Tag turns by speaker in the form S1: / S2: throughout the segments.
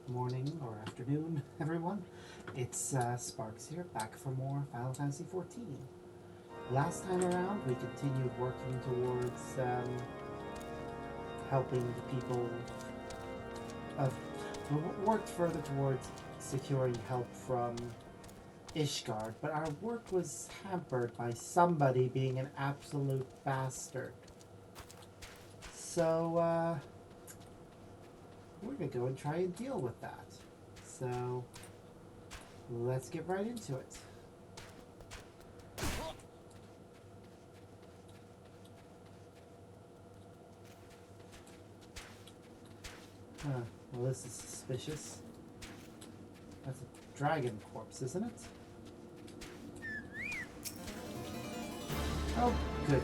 S1: Morning or afternoon, everyone. It's Sparks here, back for more Final Fantasy XIV. Last time around, we continued working towards helping the people. We worked further towards securing help from Ishgard, but our work was hampered by somebody being an absolute bastard. So, we're going to go and try and deal with that. So, let's get right into it. Well, this is suspicious. That's a dragon corpse, isn't it? Oh, good.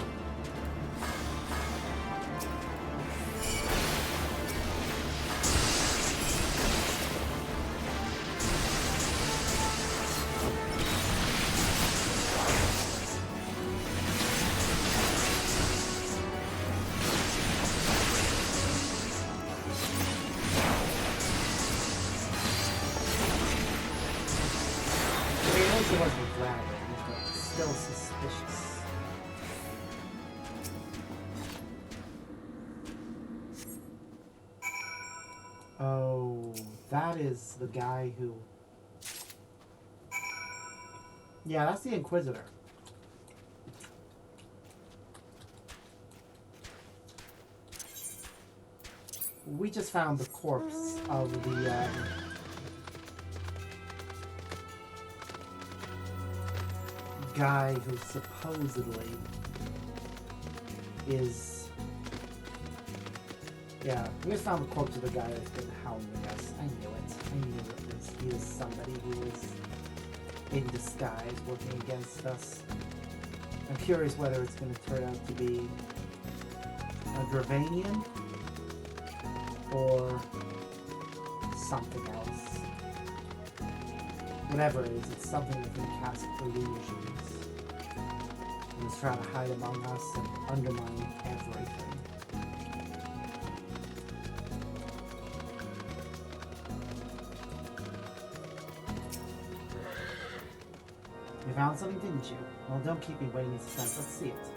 S1: It wasn't a dragon, but still suspicious. Oh, that is the guy who... Yeah, that's the Inquisitor. We just found the corpse of the... guy who supposedly is... Yeah, we just found the corpse of the guy that's been hounding us. I knew it. I knew it was. He was somebody who was in disguise working against us. I'm curious whether it's going to turn out to be a Dravanian or something else. Whatever it is, it's something that can cast illusions. And is trying to hide among us and undermine everything. You found something, didn't you? Well, don't keep me waiting in suspense. Let's see it.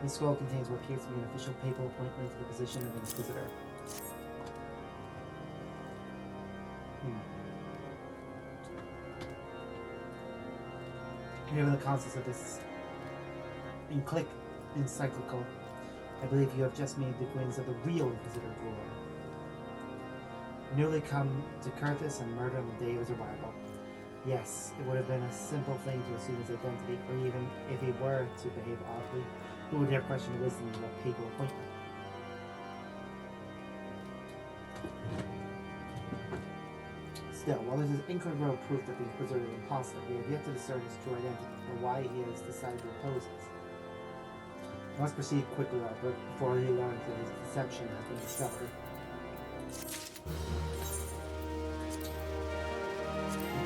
S1: This scroll contains what appears to be an official papal appointment to the position of Inquisitor. Given the contents of this encyclical, I believe you have just made the acquaintance of the real Inquisitor ruler. Newly come to Curtis and murder on the day of his arrival. Yes, it would have been a simple thing to assume his identity, or even if he were to behave oddly, who would dare question the wisdom of a papal appointment? Still, while this is incontrovertible proof that the Inquisitor is an imposter, we have yet to discern his true identity, or why he has decided to oppose us. I must proceed quickly, Albert, before he learns that his deception has been discovered.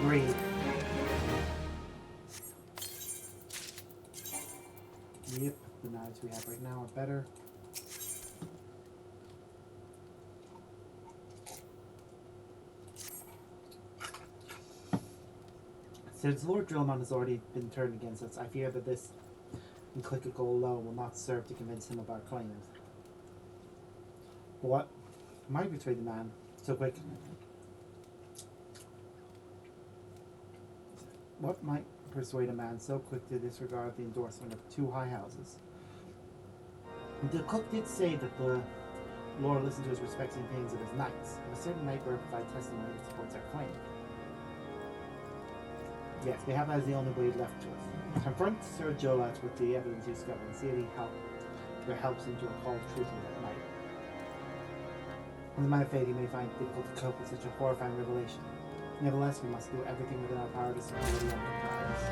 S1: Agreed. Yep, the knives we have right now are better. Since Lord Drillmon has already been turned against us, I fear that this encyclical alone will not serve to convince him of our claims. But what might betray the man so quick? What might persuade a man so quick to disregard the endorsement of two high houses? The cook did say that the Lord listened to his respects and opinions of his knights. If a certain knight were to provide testimony that supports our claim. Yes, we have that as the only way left to us. Confront Sir Jolat with the evidence you discovered and see if there helps him to recall the truth of that night. In my faith, he may find it difficult to cope with such a horrifying revelation. Nevertheless, we must do everything within our power to secure the enterprise.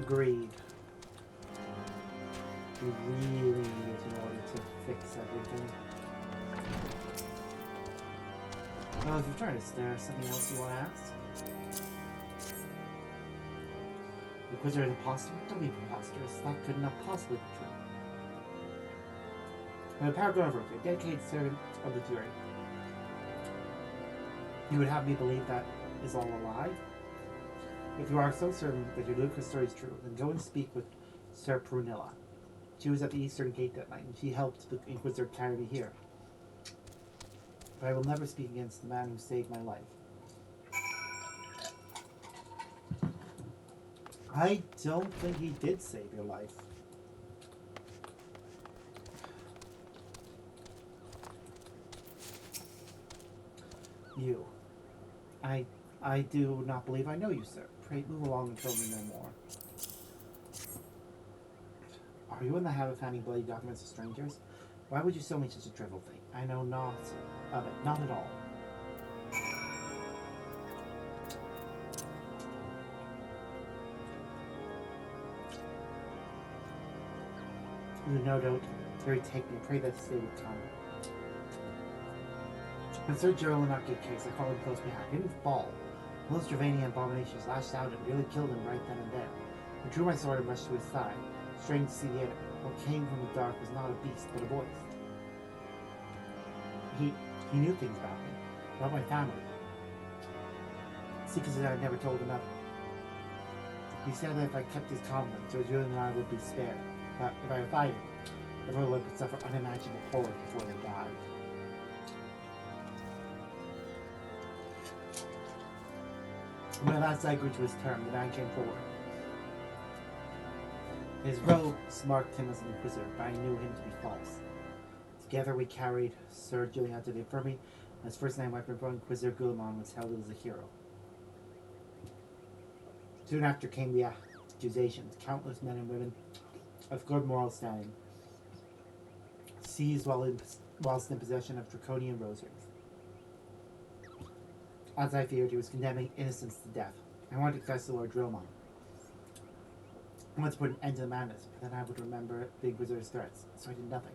S1: Agreed. We really need it in order to fix everything. Well, if you've tried, is there something else you want to ask? The Inquisitor is an imposter? Don't be preposterous. That could not possibly be true. Paragraph, a dedicated servant of the Fury. You would have me believe that is all a lie? If you are so certain that your ludicrous story is true, then go and speak with Sir Prunilla. She was at the eastern gate that night, and she helped the Inquisitor carry me here. But I will never speak against the man who saved my life. I don't think he did save your life. You. I do not believe I know you, sir. Pray move along and tell me no more. Are you in the habit of handing bloody documents to strangers? Why would you show me such a dreadful thing? I know not of it, not at all. You no doubt very take me. Pray that this day would come. When Sir Gerald not get case, I followed close behind. He didn't fall. Those Dravanian abominations lashed out and nearly killed him right then and there. I drew my sword and rushed to his side. Strange to see the enemy. What came from the dark was not a beast, but a voice. He knew things about me, about my family. Secrets that I never told another. He said that if I kept his confidence, Sir Julian and I would be spared. But if I defied him, everyone would suffer unimaginable horror before they died. When at last I grew to his term, the man came forward. His robes marked him as an inquisitor, but I knew him to be false. Together we carried Sir Julian to the infirmary, and his first name weapon brought Inquisitor Guillemon was held as a hero. Soon after came the accusations. Countless men and women of good moral standing seized whilst in possession of draconian rosaries. As I feared, he was condemning innocents to death. I wanted to confess to Lord Drillmon. I wanted to put an end to the madness, but then I would remember the Inquisitor's threats, so I did nothing,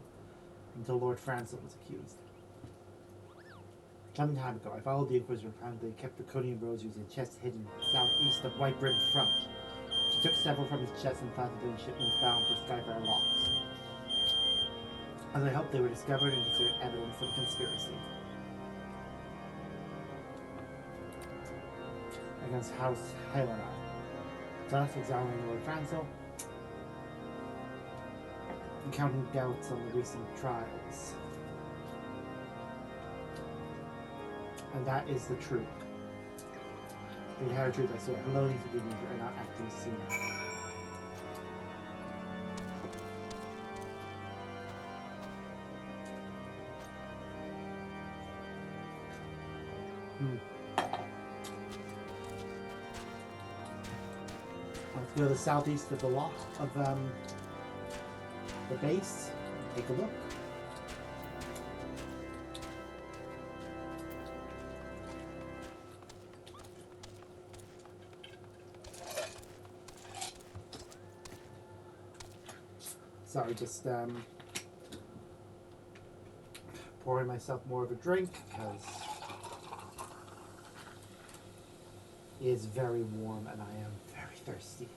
S1: until Lord Francis was accused. Some time ago, I followed the Inquisitor and found they kept draconian rosaries in chests hidden southeast of White Brim Front. She took several from his chest and planted them in shipments bound for Skyfire Locks. As I hoped, they were discovered and considered evidence of conspiracy against House Helena. Thus examining Lord Francis, and counting doubts on the recent trials. And that is the truth. The entire truth, I swear. Hello, you forgive me for not acting sooner. Let's go to the southeast of the lock of the base and take a look. Sorry, just pouring myself more of a drink because it is very warm and I am very thirsty.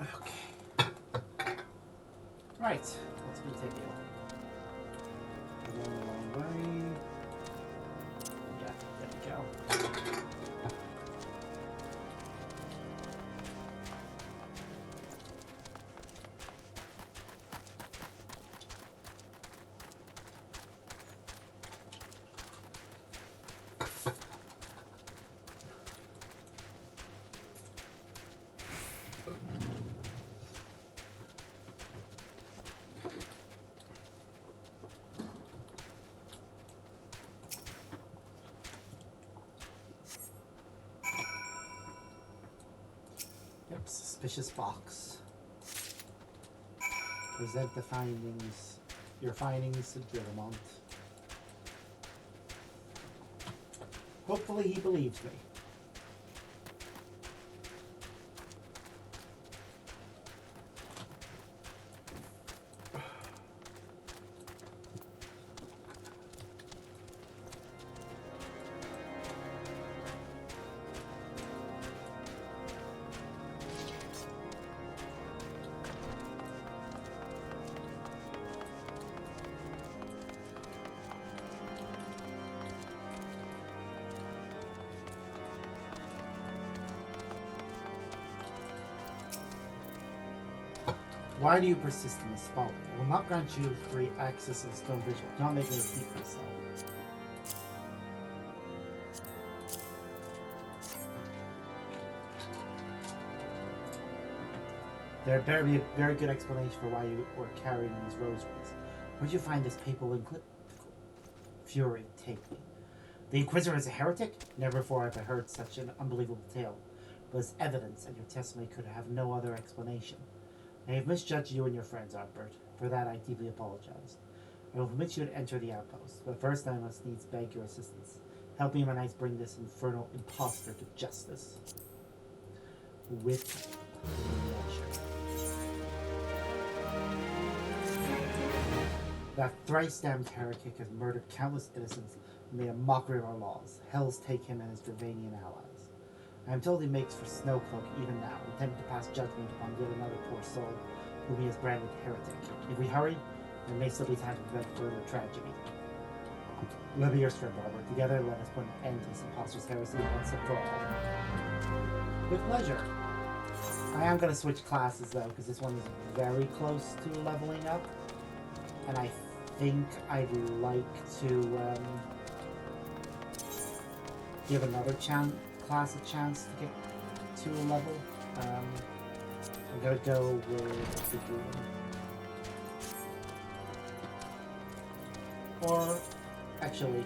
S1: Okay. Right, let's continue. Going a long way. Yeah, there we go. Yep, suspicious box. Present the findings, your findings to Guillemont. Hopefully he believes me. Why do you persist in this folly? I will not grant you free access to the stone visual. Do not make me repeat myself. There better be a very good explanation for why you were carrying these rosaries. Where'd you find this papal fury take me? The Inquisitor is a heretic? Never before have I heard such an unbelievable tale. But as evidence, and your testimony could have no other explanation. I have misjudged you and your friends, Albert. For that I deeply apologize. I will permit you to enter the outpost, but first I must needs beg your assistance. Help me and my knights bring this infernal impostor to justice. With pleasure. That thrice-damned heretic has murdered countless innocents and made a mockery of our laws. Hells take him and his Dravanian allies. I am told he makes for Snowcloak even now, intending to pass judgment upon yet another poor soul whom he has branded heretic. If we hurry, there may still be time to prevent further tragedy. Let me be your strength, Albert. Together, let us put an end to this imposter's heresy once and for all. With pleasure. I am going to switch classes, though, because this one is very close to leveling up. And I think I'd like to give another class a chance to get to a level. I'm going to go with the Dragoon. Or, actually,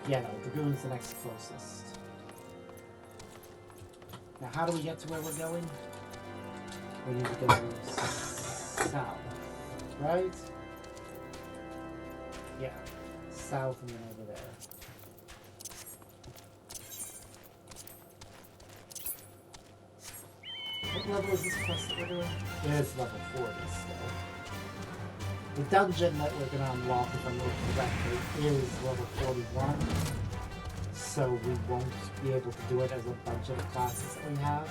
S1: yeah, no, Dragoon's the next closest. Now, how do we get to where we're going? We need to go south, right? Yeah, south and then over there. What level is this quest that we're doing? It is level 40 still. The dungeon that we're going to unlock, if I'm looking correctly, is level 41. So we won't be able to do it as a bunch of the classes that we have.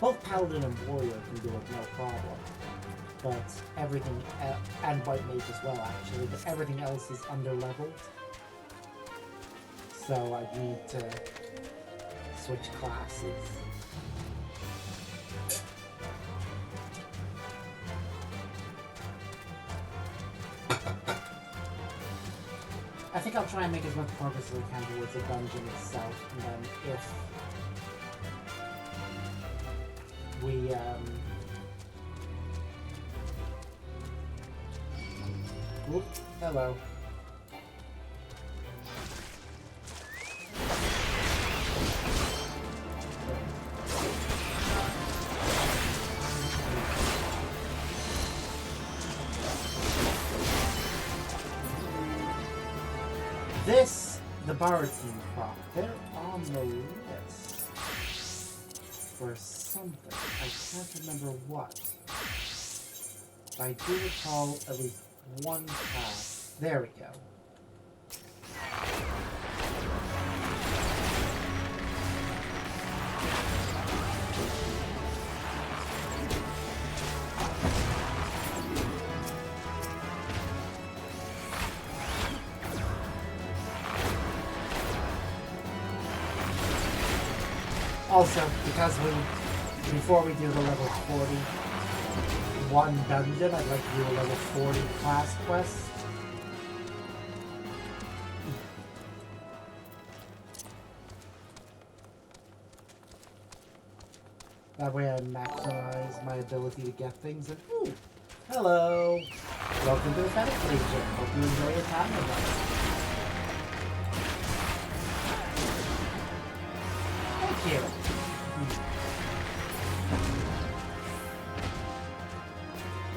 S1: Both Paladin and Warrior can do it, no problem. But everything, and White Mage as well actually, but everything else is under-leveled. So I need to switch classes. I think I'll try and make as much progress as I can towards the dungeon itself, and then if we, Oop, hello. This, the Bard team prop, they're on the list for something. I can't remember what. I do recall at least one class. There we go. Also, because before we do the level 41 dungeon, I'd like to do a level 40 class quest. That way I maximize my ability to get things and ooh, hello! Welcome to the Fennec Legion. Hope you enjoy your time with us. Thank you.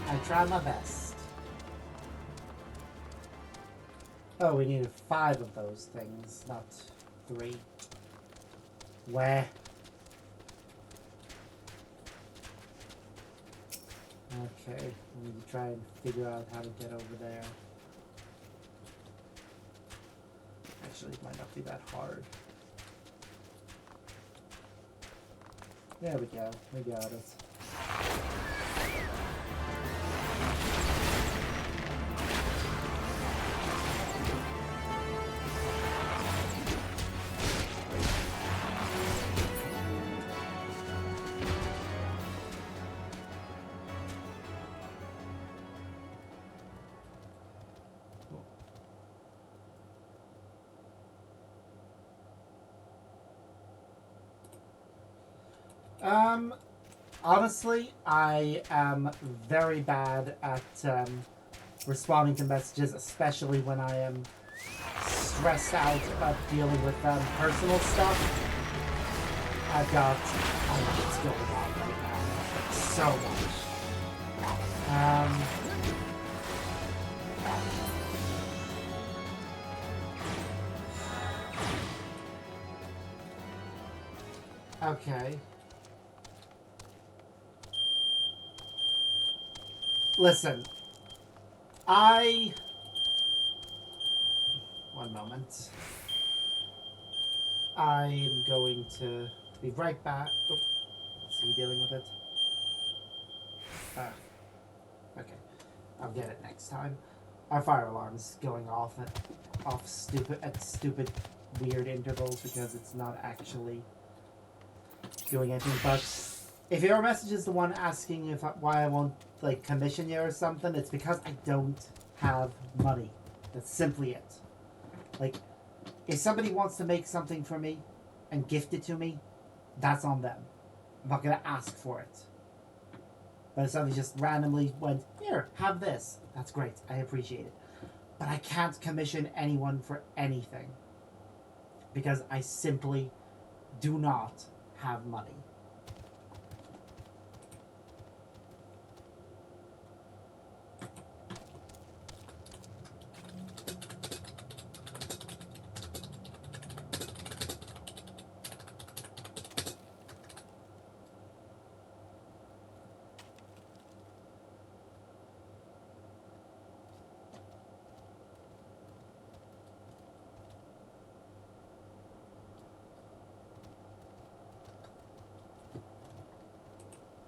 S1: I tried my best. Oh, we needed 5 of those things, not 3. Where? Okay, we need to try and figure out how to get over there. Actually, it might not be that hard. There we go, we got it. Honestly, I am very bad at responding to messages, especially when I am stressed out about dealing with personal stuff. I've got a lot going on right now. So much. Okay. Listen, one moment. I'm going to be right back. Oh, is he dealing with it? Okay. I'll get it next time. Our fire alarm's going off at stupid weird intervals because it's not actually doing anything. But if your message is the one asking why I won't commission you or something, it's because I don't have money. That's simply it. Like, if somebody wants to make something for me and gift it to me, that's on them. I'm not gonna ask for it. But if somebody just randomly went, here, have this, that's great. I appreciate it. But I can't commission anyone for anything because I simply do not have money.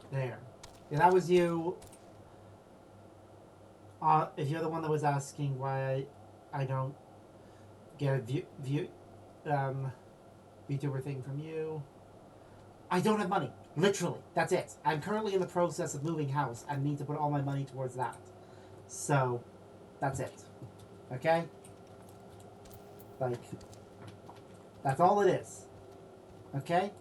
S1: There. Yeah, that was you. If you're the one that was asking why I don't get a VTuber thing from you, I don't have money. Literally, that's it. I'm currently in the process of moving house and need to put all my money towards that. So, that's it. Okay? Like, that's all it is. Okay?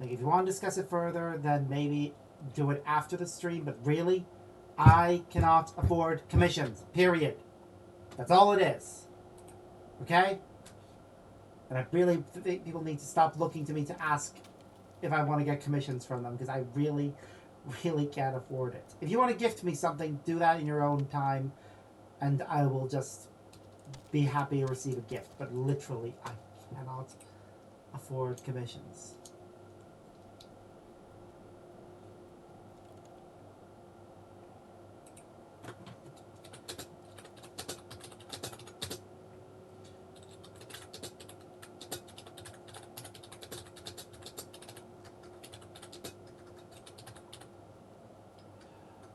S1: Like, if you want to discuss it further, then maybe do it after the stream. But really, I cannot afford commissions. Period. That's all it is. Okay? And I really think people need to stop looking to me to ask if I want to get commissions from them, because I really, really can't afford it. If you want to gift me something, do that in your own time, and I will just be happy to receive a gift. But literally, I cannot afford commissions.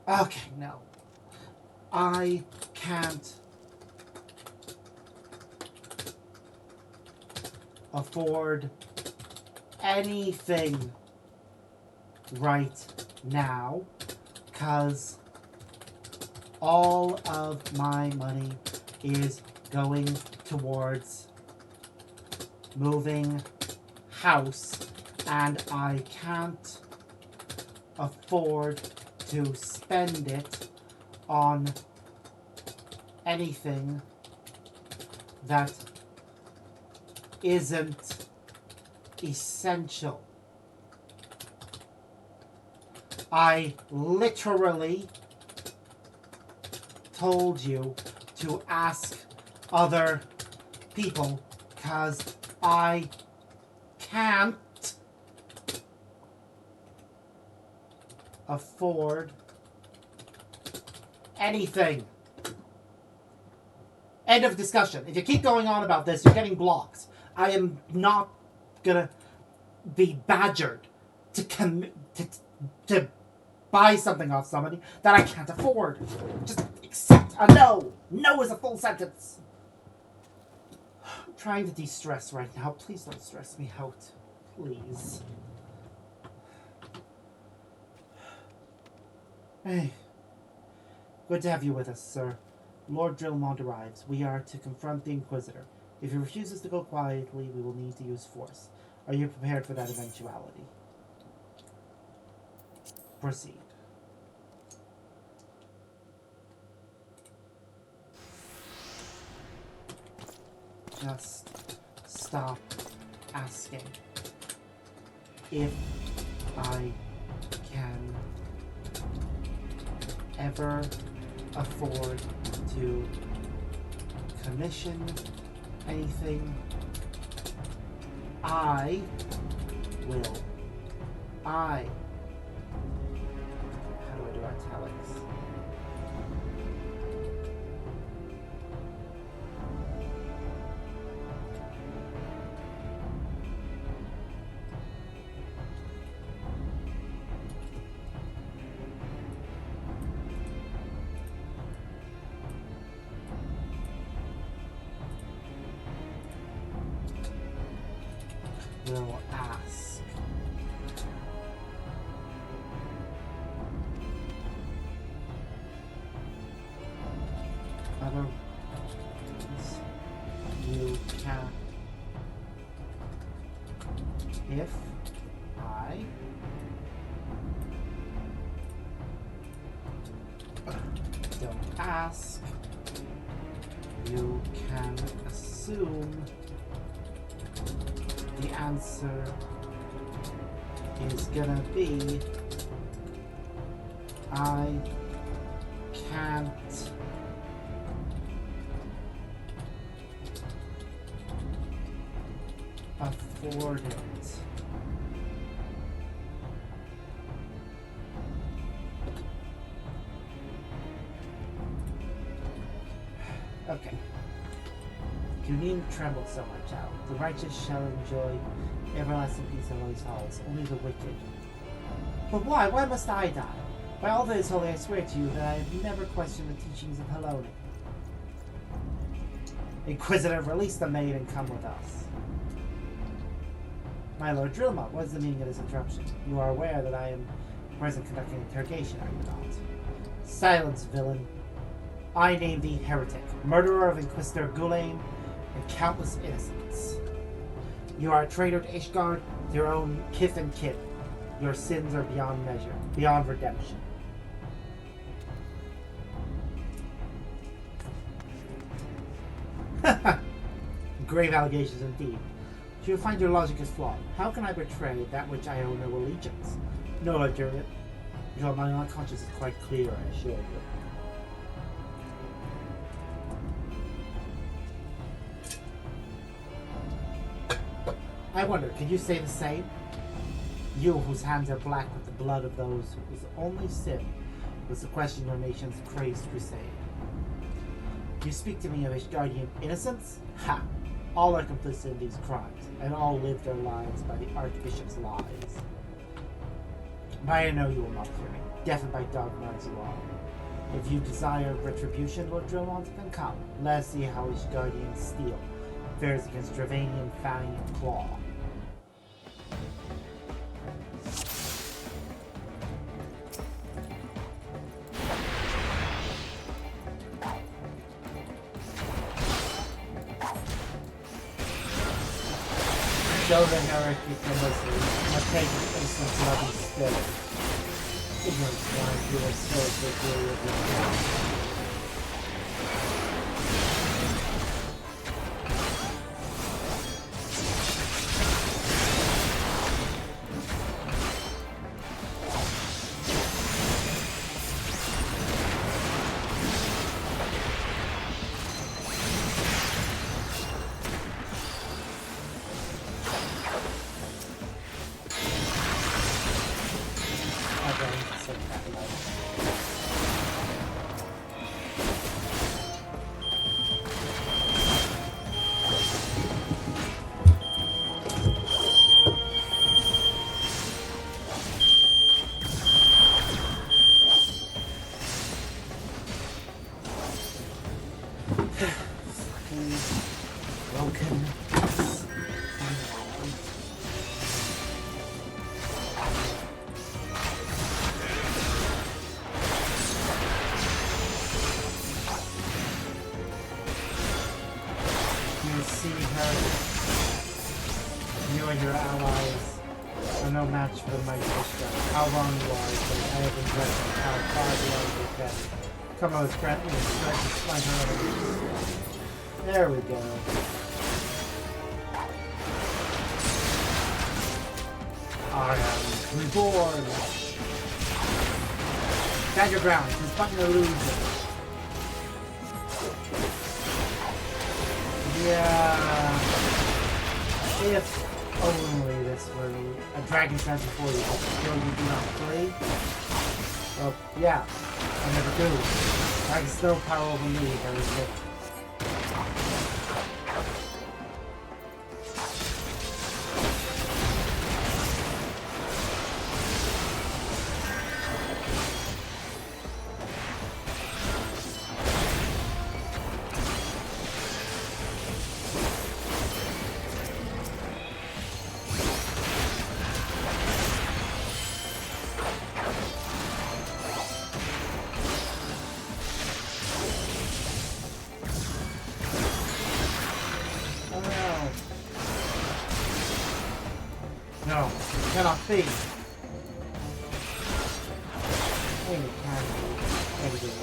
S1: Okay, no. I can't afford anything right now because all of my money is going towards moving house, and I can't afford to spend it on anything that isn't essential. I literally told you to ask other people because I can't afford anything. End of discussion. If you keep going on about this, you're getting blocked. I am not gonna be badgered to buy something off somebody that I can't afford. Just accept a no. No is a full sentence. I'm trying to de-stress right now. Please don't stress me out. Please. Hey. Good to have you with us, sir. Lord Drillmont arrives. We are to confront the Inquisitor. If he refuses to go quietly, we will need to use force. Are you prepared for that eventuality? Proceed. Just stop asking if I can ever afford to commission anything. I will. How do I do italics? Will ask. Otherwise, you can. If I don't ask, you can assume the answer is gonna be I can't afford it. Okay. You needn't tremble so much out. The righteous shall enjoy everlasting peace in those halls, only the wicked. But why? Why must I die? By all that is holy, I swear to you that I have never questioned the teachings of Hellone. Inquisitor, release the maid and come with us. My lord Drillmont, what is the meaning of this interruption? You are aware that I am present conducting interrogation, are you not? Silence, villain. I name thee heretic, murderer of Inquisitor Gulain and countless innocents. You are a traitor to Ishgard, your own kith and kin. Your sins are beyond measure, beyond redemption. Grave allegations indeed. You find your logic is flawed. How can I betray that which I owe no allegiance? No, Lord Dermot. My unconscious is quite clear, I assure you. I wonder, can you say the same? You, whose hands are black with the blood of those whose only sin was to question your nation's crazed crusade. You speak to me of Ishgardian innocence? Ha! All are complicit in these crimes, and all live their lives by the Archbishop's lies. But I know you will not hear me, deafened by dogma as you are. If you desire retribution, Lord Drillmont, then come. Let us see how Ishgardian steel fares against Dravanian fang and claw. Show the heretic mercy, and take an instant loving spirit. Ignorance blind, you will still the glory of your God. join your allies. I'm no match for the mighty Ishgard. How wrong you are, but I have been judging how far beyond your death. Come on, friendly and start to smite her enemies. There we go. I am reborn. Stand your ground. It's fucking illusion. Yeah. If only this were a dragon trance before you, but still you do not flee. Well, yeah, I never do. Dragon's no power over me, there is it. No, it cannot be. Maybe it can be. Maybe it is.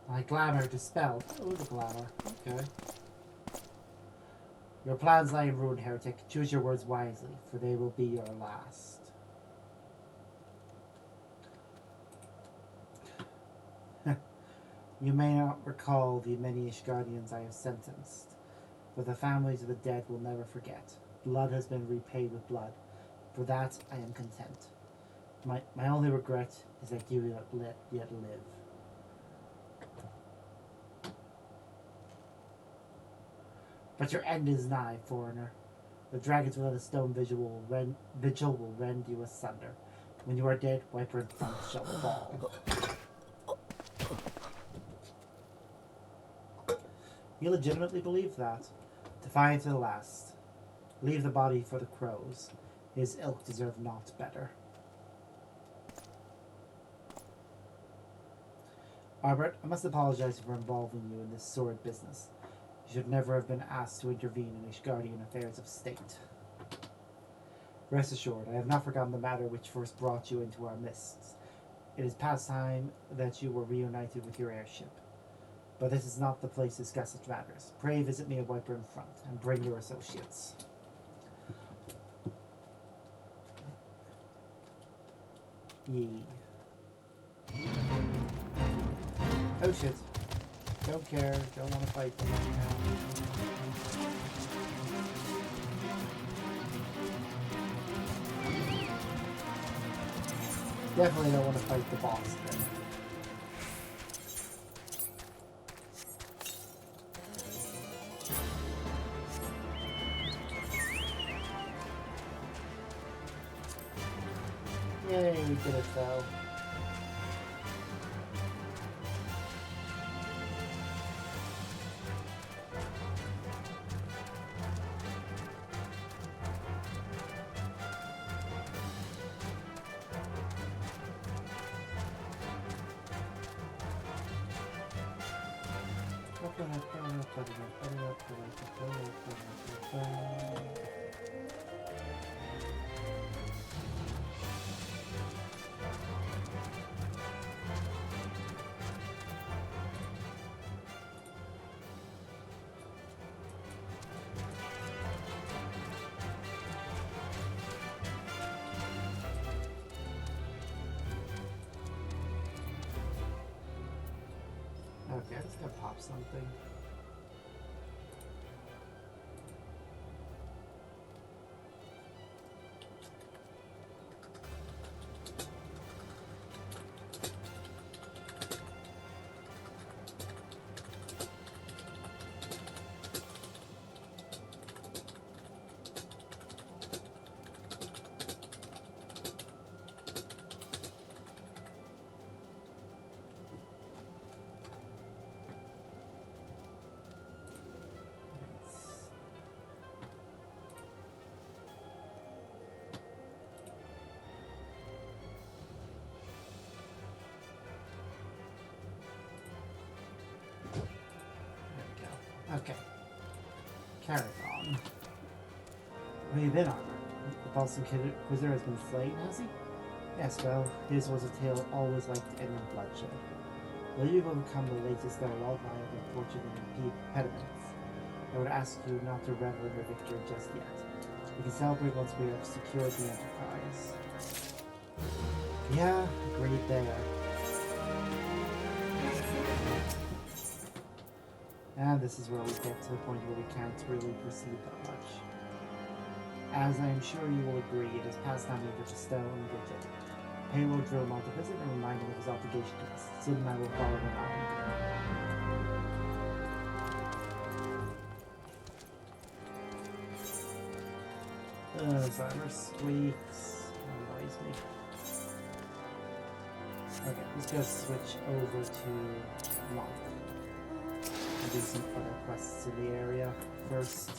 S1: My glamour dispelled. Oh, the glamour. Okay. Your plans lie in ruin, heretic. Choose your words wisely, for they will be your last. You may not recall the many Ishgardians I have sentenced, but the families of the dead will never forget. Blood has been repaid with blood. For that, I am content. My only regret is that you yet live. But your end is nigh, foreigner. The dragons without a stone vigil will rend you asunder. When you are dead, Wiper and Thump shall fall. You legitimately believe that? Defiant to the last. Leave the body for the crows. His ilk deserve naught better. Albert, I must apologize for involving you in this sordid business. You should never have been asked to intervene in Ishgardian affairs of state. Rest assured, I have not forgotten the matter which first brought you into our midst. It is past time that you were reunited with your airship. But this is not the place to discuss such matters. Pray visit me at Wiper in front, and bring your associates. Yee. Oh shit. Don't care, don't want to fight them right now. Definitely don't want to fight the boss then. Yay, we did it though. Okay, I'm just gonna pop something. Carathon. Where you been, Armor? The Balsam Quizzer has been slain, has he? Yes, well, his was a tale always like to end in bloodshed. Will you overcome the latest dialogue I have unfortunate impediments? I would ask you not to revel in your victory just yet. We can celebrate once we have secured the Enterprise. Yeah, agreed there. And this is where we get to the point where we can't really proceed that much. As I am sure you will agree, it is past time to get the stone digit. Payload drew him on to visit and remind him of his obligation to us. Sid and I will follow him on. Alzheimer's squeaks. Annoys me. Okay, let's just switch over to Monk. And do some other quests in the area first.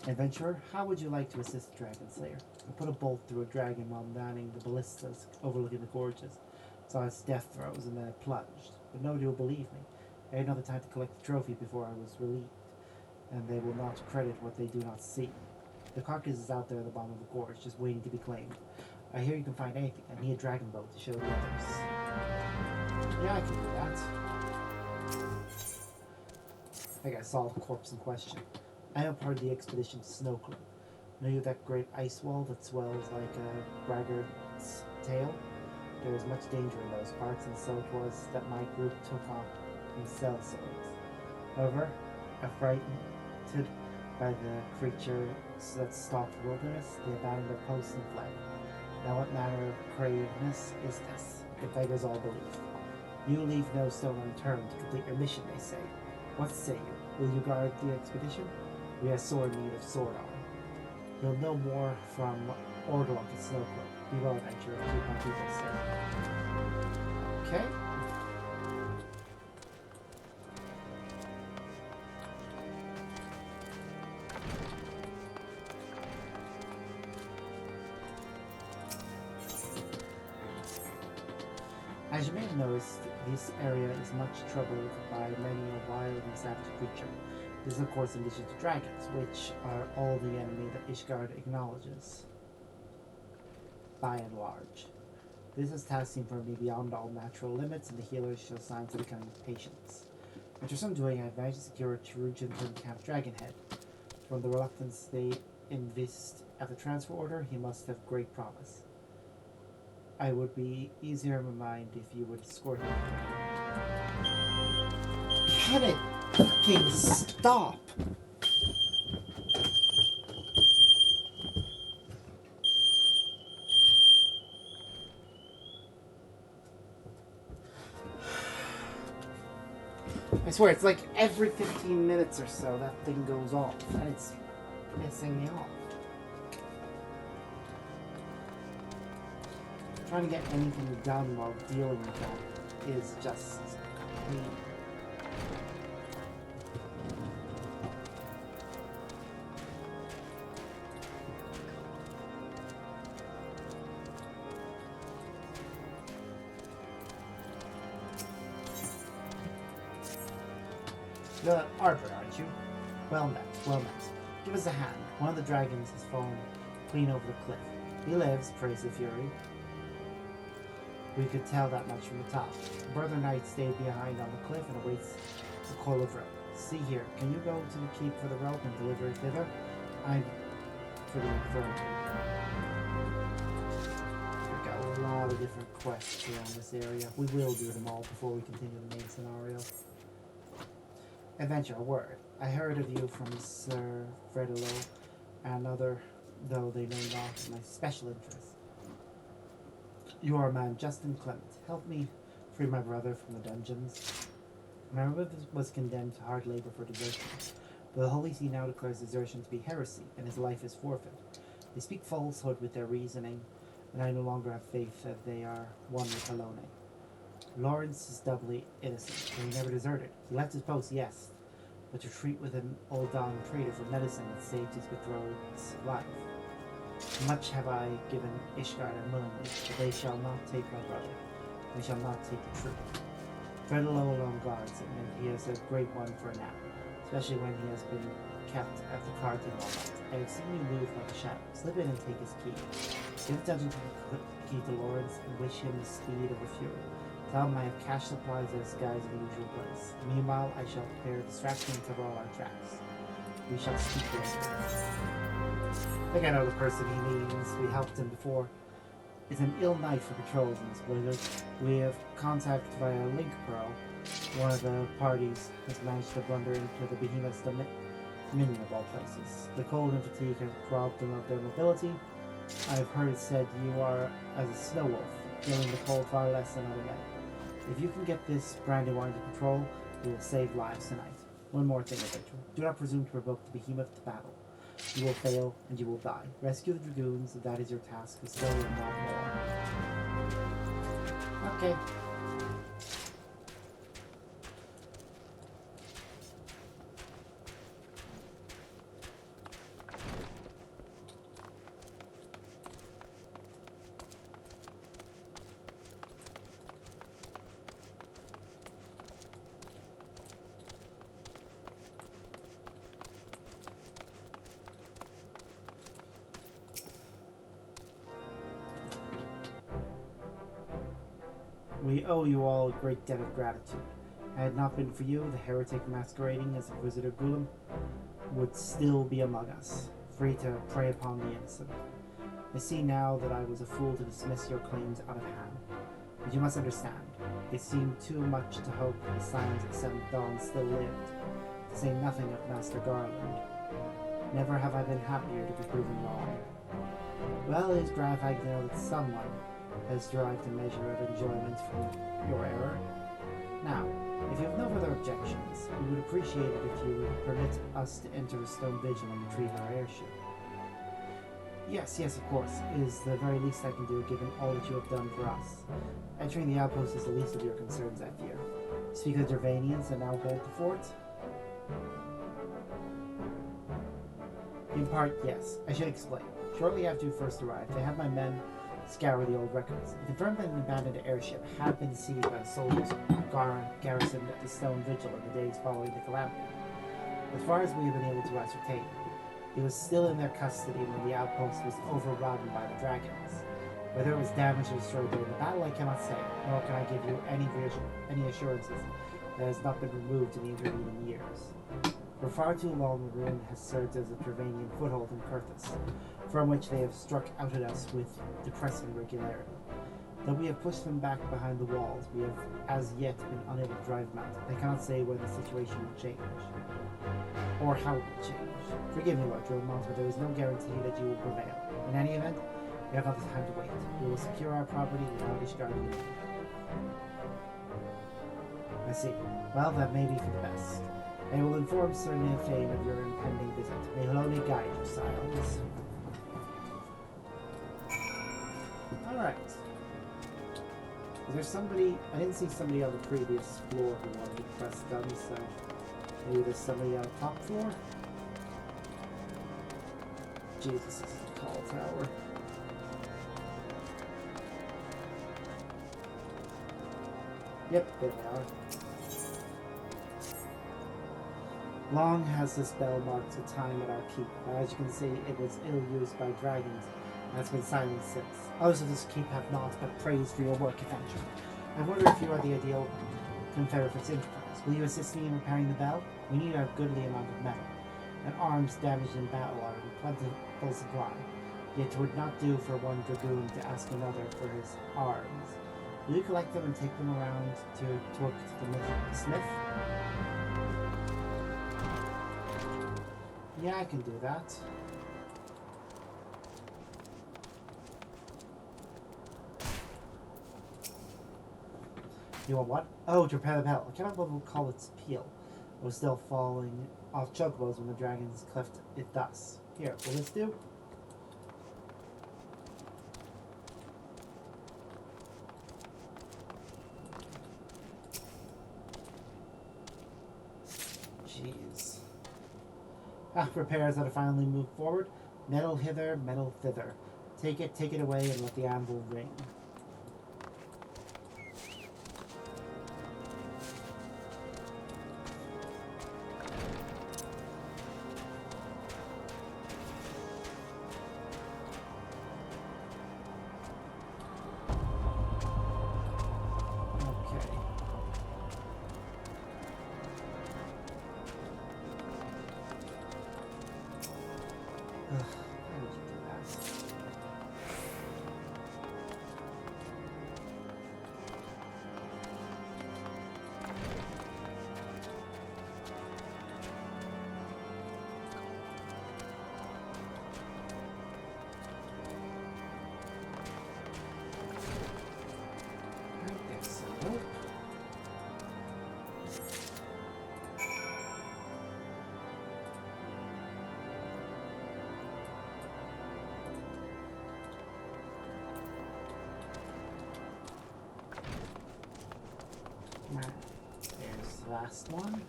S1: Adventurer, how would you like to assist the Dragon Slayer? I put a bolt through a dragon while manning the ballistas overlooking the gorges. Saw its death throes and then it plunged. But nobody will believe me. I had another time to collect the trophy before I was relieved, and they will not credit what they do not see. The carcass is out there at the bottom of the gorge, just waiting to be claimed. I hear you can find anything. I need a dragon boat to show the others. Yeah, I can do that. I think I saw the corpse in question. I am part of the expedition to Snow Club. Know you that great ice wall that swells like a braggart's tail? There is much danger in those parts, and so it was that my group took on sellswords. However, affrighted by the creatures that stalked the wilderness, they abandoned their posts and fled. Now what manner of craveness is this? It beggars all belief. You leave no stone unturned to complete your mission, they say. What say you? Will you guard the expedition? We have sore need of sword arm. You'll know more from Ordlock at Snow Club. Be well, adventurer. Keep my people safe. Okay. As you may have noticed, this area is much troubled by many a wild and savage creature. This is of course indigenous to dragons, which are all the enemy that Ishgard acknowledges, by and large. This is tasking for me beyond all natural limits, and the healers show signs of becoming patients. After some doing, I managed to secure a Cherugian Camp Dragonhead. From the reluctance they invest at the transfer order, he must have great promise. I would be easier in my mind if you would escort him. Can it fucking stop? I swear, it's like every 15 minutes or so that thing goes off, and it's pissing me off. Trying to get anything done while dealing with that is just pain. You're Arbor, aren't you? Well met, well met. Give us a hand. One of the dragons has fallen clean over the cliff. He lives, praise the Fury. We could tell that much from the top. Brother Knight stayed behind on the cliff and awaits the coil of rope. See here, can you go to the keep for the rope and deliver it thither? I'm for the infirmary. We've got a lot of different quests here in this area. We will do them all before we continue the main scenario. Adventure, a word. I heard of you from Sir Fredolo and other, though they know not my special interest. You are a man just and clement. Help me free my brother from the dungeons. My brother was condemned to hard labor for desertion, but the Holy See now declares desertion to be heresy, and his life is forfeit. They speak falsehood with their reasoning, and I no longer have faith that they are one with Helone. Lawrence is doubly innocent, and he never deserted. He left his post, yes, but to treat with an old-down traitor for medicine that saved his betrothed's life. Much have I given Ishgard unwillingly, but they shall not take my brother. They shall not take the truth. Fredolo alone guards him, and he has a great one for a nap, especially when he has been kept at the card table all night. I have seen you move like a shadow. Slip in and take his key. Give the dungeon key to Lawrence and wish him the speed of a fury. Tell him I have cash supplies as guides in the usual place. Meanwhile, I shall prepare a distraction and cover all our tracks. We shall speak later. I think I know the person he means. We helped him before. It's an ill night for patrols in this blizzard. We have contact via Link Pearl. One of the parties has managed to blunder into the behemoth's dominion of all places. The cold and fatigue have robbed them of their mobility. I have heard it said you are as a snow wolf, feeling the cold far less than other men. If you can get this Brandywine to patrol, you will save lives tonight. One more thing, Rachel. Do not presume to provoke the behemoth to battle. You will fail, and you will die. Rescue the dragoons, if that is your task, but still and not more. Okay. We owe you all a great debt of gratitude. Had it not been for you, the heretic masquerading as Inquisitor Gulam would still be among us, free to prey upon the innocent. I see now that I was a fool to dismiss your claims out of hand. But you must understand, it seemed too much to hope the Silence at Seventh Dawn still lived, to say nothing of Master Garland. Never have I been happier to be proven wrong. Well, it is gratifying to know that someone has derived a measure of enjoyment from your error. Now, if you have no further objections, we would appreciate it if you would permit us to enter the stone vigil and retrieve our airship. Yes, of course. It is the very least I can do, given all that you have done for us. Entering the outpost is the least of your concerns, I fear. Speak of the Dervanians that now hold the fort? In part, yes. I should explain. Shortly after you first arrived, I had my men scour the old records. It confirmed that an abandoned airship had been seized by the soldiers garrisoned at the Stone Vigil in the days following the calamity. As far as we have been able to ascertain, it was still in their custody when the outpost was overrun by the dragons. Whether it was damaged or destroyed during the battle, I cannot say, nor can I give you any assurances that it has not been removed in the intervening years. For far too long, the ruin has served as a Trevanian foothold in Kurthus, from which they have struck out at us with depressing regularity. Though we have pushed them back behind the walls, we have as yet been unable to drive them out. I cannot say when the situation will change, or how it will change. Forgive me, Lord Drillmont, but there is no guarantee that you will prevail. In any event, we have not the time to wait. We will secure our property without Ishgard. I see. Well, that may be for the best. I will inform Sir Nifane of your impending visit. May Helone guide your silence. Alright. Is there somebody... I didn't see somebody on the previous floor who wanted to press done, so... maybe there's somebody on the top floor? Jesus, this is a tall tower. Yep, there they are. Long has this bell marked the time at our keep, but as you can see, it was ill-used by dragons, and has been silent since. Others of this keep have not, but praise for your work, adventure. I wonder if you are the ideal Confederate's enterprise. Will you assist me in repairing the bell? We need a goodly amount of metal, and arms damaged in battle are in plentiful supply. Yet it would not do for one dragoon to ask another for his arms. Will you collect them and take them around to talk to the smith? Yeah, I can do that. You want what? Oh, to repair the bell. I cannot recall its peel. It was still falling off chocobos when the dragons cleft it thus. Here, will this do? Jeez. Repairs that have finally moved forward. Metal hither, metal thither. Take it away, and let the anvil ring. Why would you do that? Right there, so nope. There's the last one.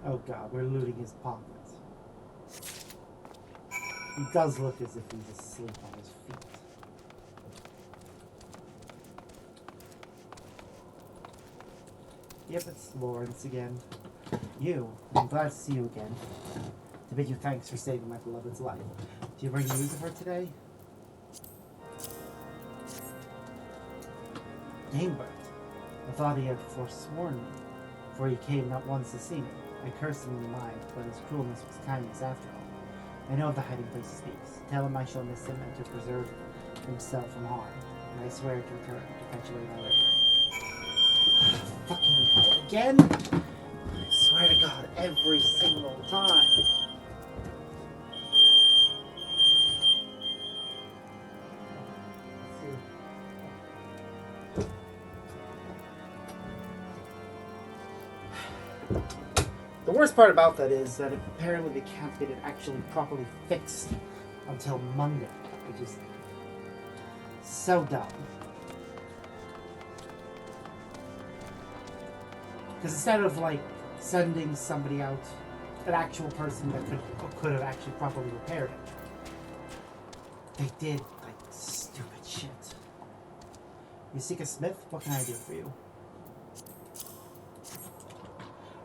S1: Oh god, we're looting his pockets. He does look as if he's asleep on his feet. Yep, it's Lawrence again. I'm glad to see you again. To bid you thanks for saving my beloved's life. Do you bring news of her today? Dangbert. I thought he had forsworn me, for he came not once to see me. I cursed him in the mind, but his cruelness was kindness after all. I know of the hiding place he speaks. Tell him I shall miss him and to preserve himself from harm. And I swear to return, to fetch away my labor. Fucking hell again? I swear to God, every single time. The worst part about that is that apparently they can't get it actually properly fixed until Monday, which is so dumb. Because instead of like sending somebody out, an actual person that could have actually properly repaired it, they did like stupid shit. You seek a smith? What can I do for you?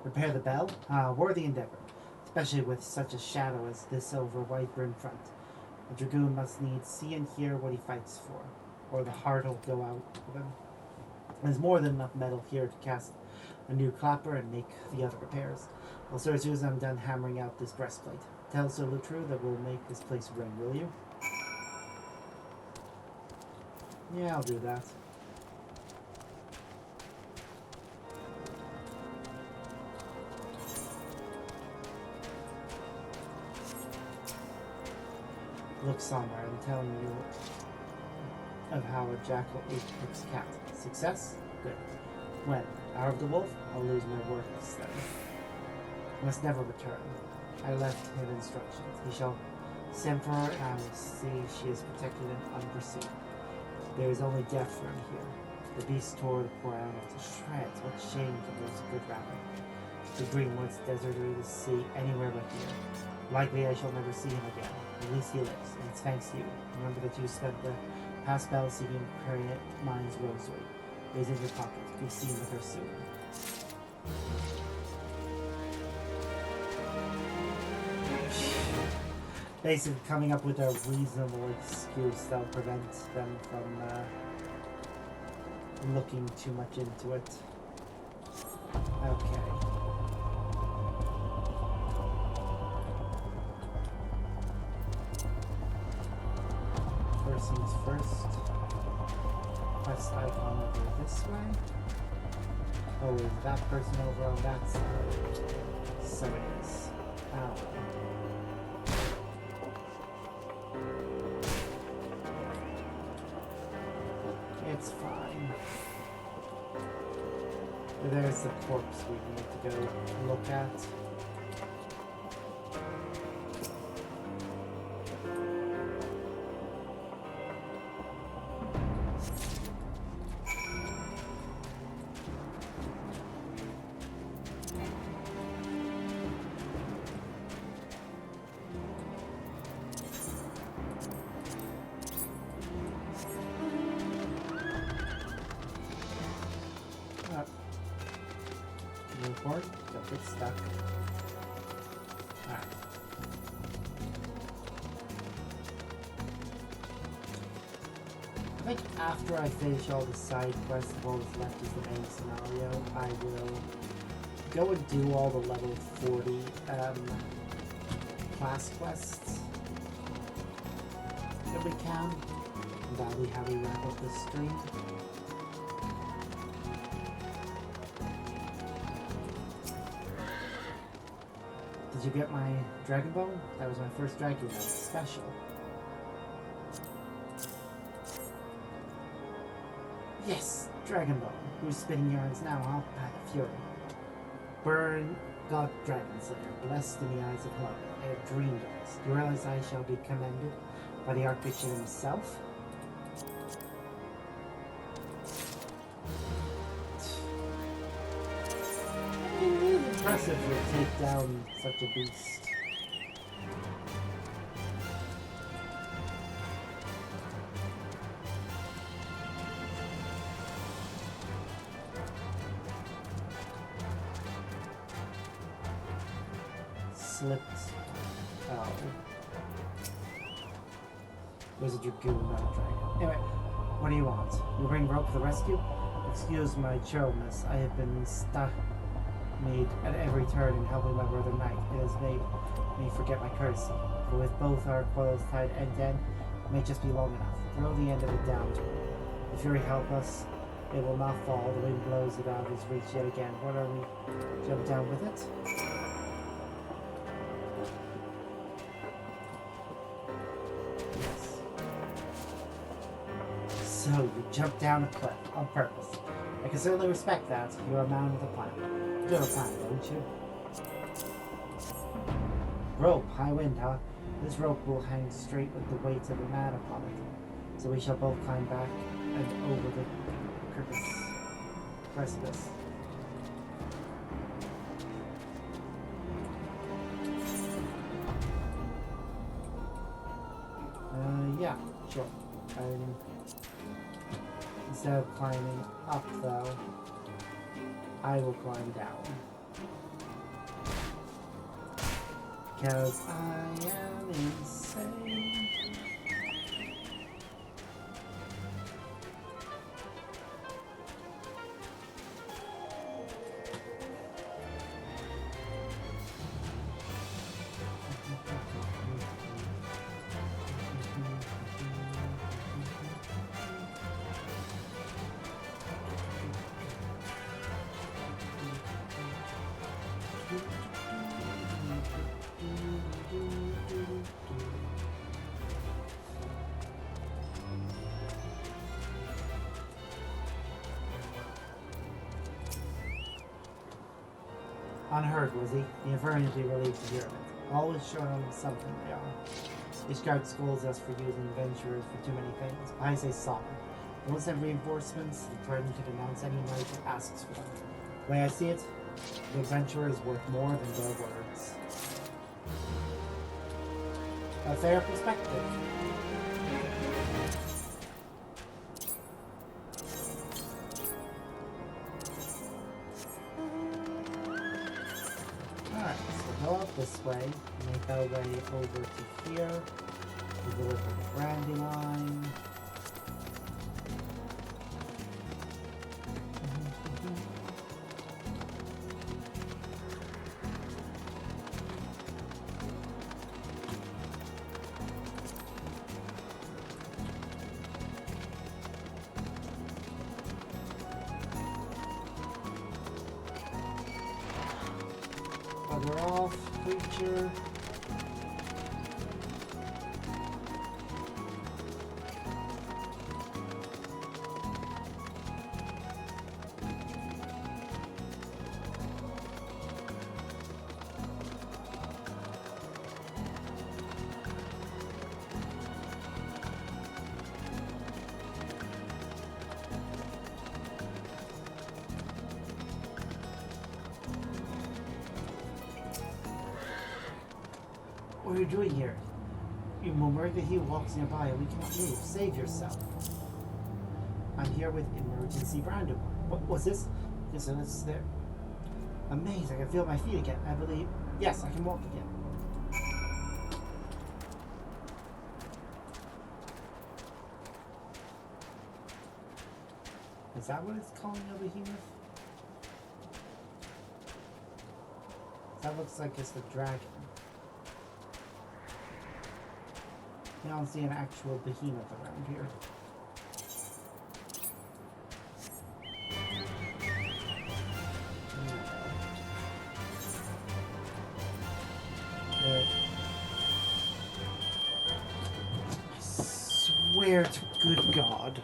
S1: Repair the bell? Worthy endeavor, especially with such a shadow as this over white brim front. A dragoon must needs see and hear what he fights for, or the heart will go out of him. There's more than enough metal here to cast a new clapper and make the other repairs. Well, sir, as soon as I'm done hammering out this breastplate, tell Sir Lutru that we'll make this place ring, will you? Yeah, I'll do that. Look somewhere, I'm telling you of how a jackal ate Cook's cat. Success? Good. When? Hour of the wolf? I'll lose my works then. Must never return. I left him instructions. He shall send for her and I will see she is protected and unpursued. There is only death for him here. The beast tore the poor animal to shreds. What shame to lose a good rabbit. The greenwoods desert or the sea, anywhere but here. Likely I shall never see him again. At least he lives, and it's thanks to you. Remember that you spent the past battle seeking Harriet Mine's rosary. It is in your pocket. Be seen with her soon. Basically coming up with a reasonable excuse that'll prevent them from looking too much into it. Okay. First things first. Quest icon over this way. Oh, is that person over on that side? So it is. Ow. It's fine. There's the corpse we need to go look at. Reborn? Don't get stuck. Alright. I think after I finish all the side quests, all that's left is the main scenario, I will go and do all the level 40 class quests that we can. And that'll be how we wrap up this stream. Did you get my Dragon Bone? That was my first dragon. That was special. Yes, Dragon Bone. Who's spinning yarns now, huh? Pack of Fury. Burn, God Dragon Slayer, blessed in the eyes of love. I have dreamed of this. You realize I shall be commended by the Archbishop himself? Impressive to take down such a beast. Slipped. Oh. It was a dragoon, not a dragon. Anyway, what do you want? You bring rope to the rescue? Excuse my churlness. I have been made at every turn in helping my brother knight. It has made me forget my courtesy. But with both our coils tied end to end, it may just be long enough. Throw the end of it down to it. If Fury help us, it will not fall. The wind blows it out of his reach yet again. What are we? Jump down with it? Yes. So you jumped down a cliff on purpose. I can certainly respect that. You're a man with a plan. You have a plan, don't you? Rope, high wind, huh? This rope will hang straight with the weight of a man upon it. So we shall both climb back and over the precipice. Yeah, sure. Instead of climbing up, though, I will climb down. Because I am insane. Unheard, was he? The infernally relieved to hear of it. Always showing them something they are. Ishgard scolds us for using adventurers for too many things. I say sovereign. They won't send reinforcements. They threaten to denounce any knight who asks for them. The way I see it, the adventurer is worth more than their words. A fair perspective. Alright, so go up this way, make our way over to here, we deliver the Brandywine. Bugger off, creature. What are you doing here? You murmur that he walks nearby and we cannot move. Save yourself. I'm here with emergency Brandywine. What was this? Yes, and it's there. Amazing, I can feel my feet again. I believe. Yes, I can walk again. Is that what it's calling a behemoth? That looks like it's the dragon. I don't see an actual behemoth around here. I swear to good God.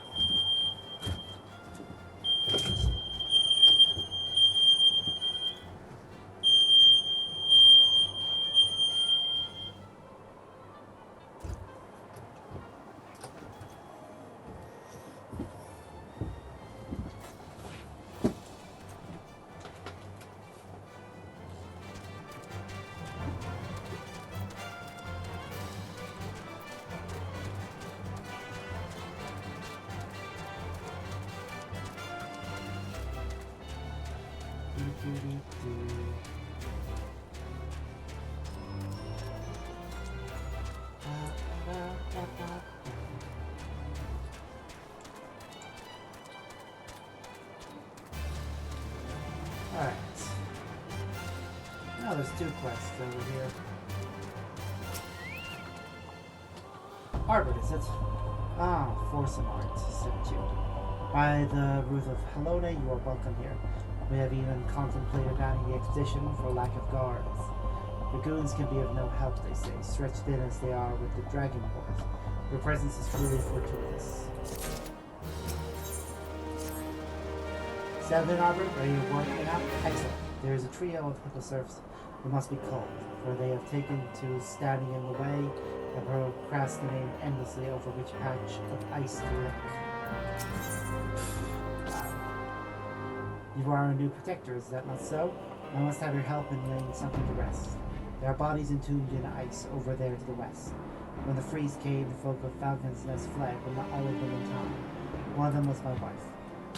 S1: Alright. Now there's two quests over here. Arbor, is it? Ah, Forsamart sent you. By the Ruth of Helona, you are welcome here. We have even contemplated banning the expedition for lack of guards. Dragoons can be of no help, they say, stretched thin as they are with the dragon horse. Your presence is truly fortuitous. 7 Arbor, ready to work it out? Excellent. There is a trio of hipposerfs who must be culled, for they have taken to standing in the way and procrastinating endlessly over which patch of ice to lick. You are our new protector, is that not so? I must have your help in laying something to rest. There are bodies entombed in ice over there to the west. When the freeze came, the folk of Falcon's Nest fled, but not all of them in time. One of them was my wife.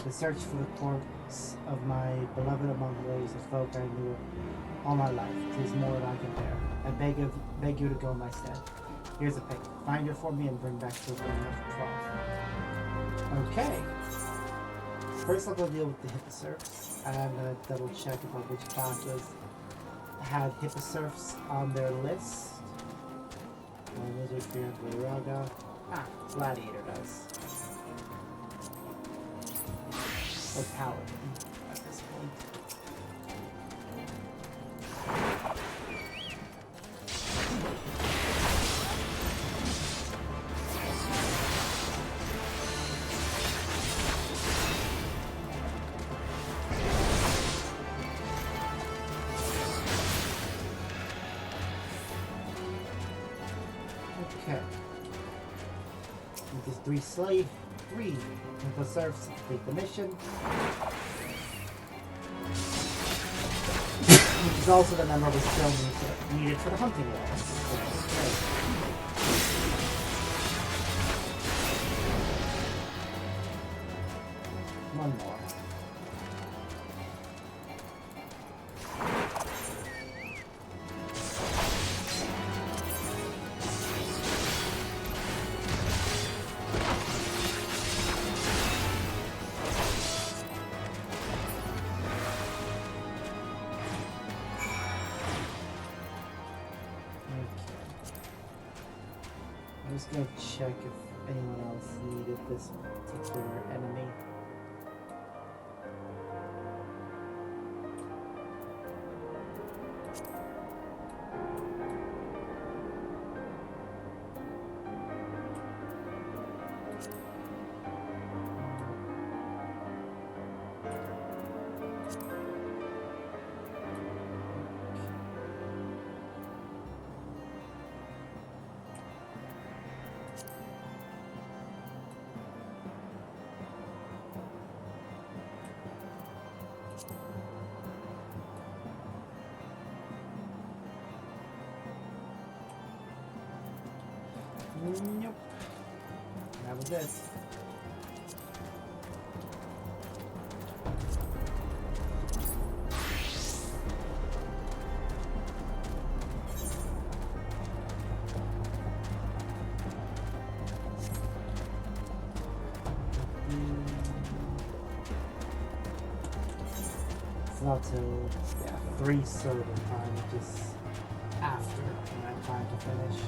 S1: The search for the corpse of my beloved among those of folk I knew all my life. 'Tis more than I can bear. I beg you to go in my stead. Here's a pick. Find her for me and bring back to the trough. Okay. First I'll go deal with the hipposerfs. I'm going to double check about which classes had hipposerfs on their list. Lizard, Fear, Raga. Ah, Gladiator does. Or Paladin at this point. Okay. With this 3 slave, 3 hipposerfs to complete the mission. Which is also the number we still needed for the hunting wall. One more. I'm just going to check if anyone else needed this particular enemy. Nope. That was it. It's not till 3 server time, which is after when I plan to finish.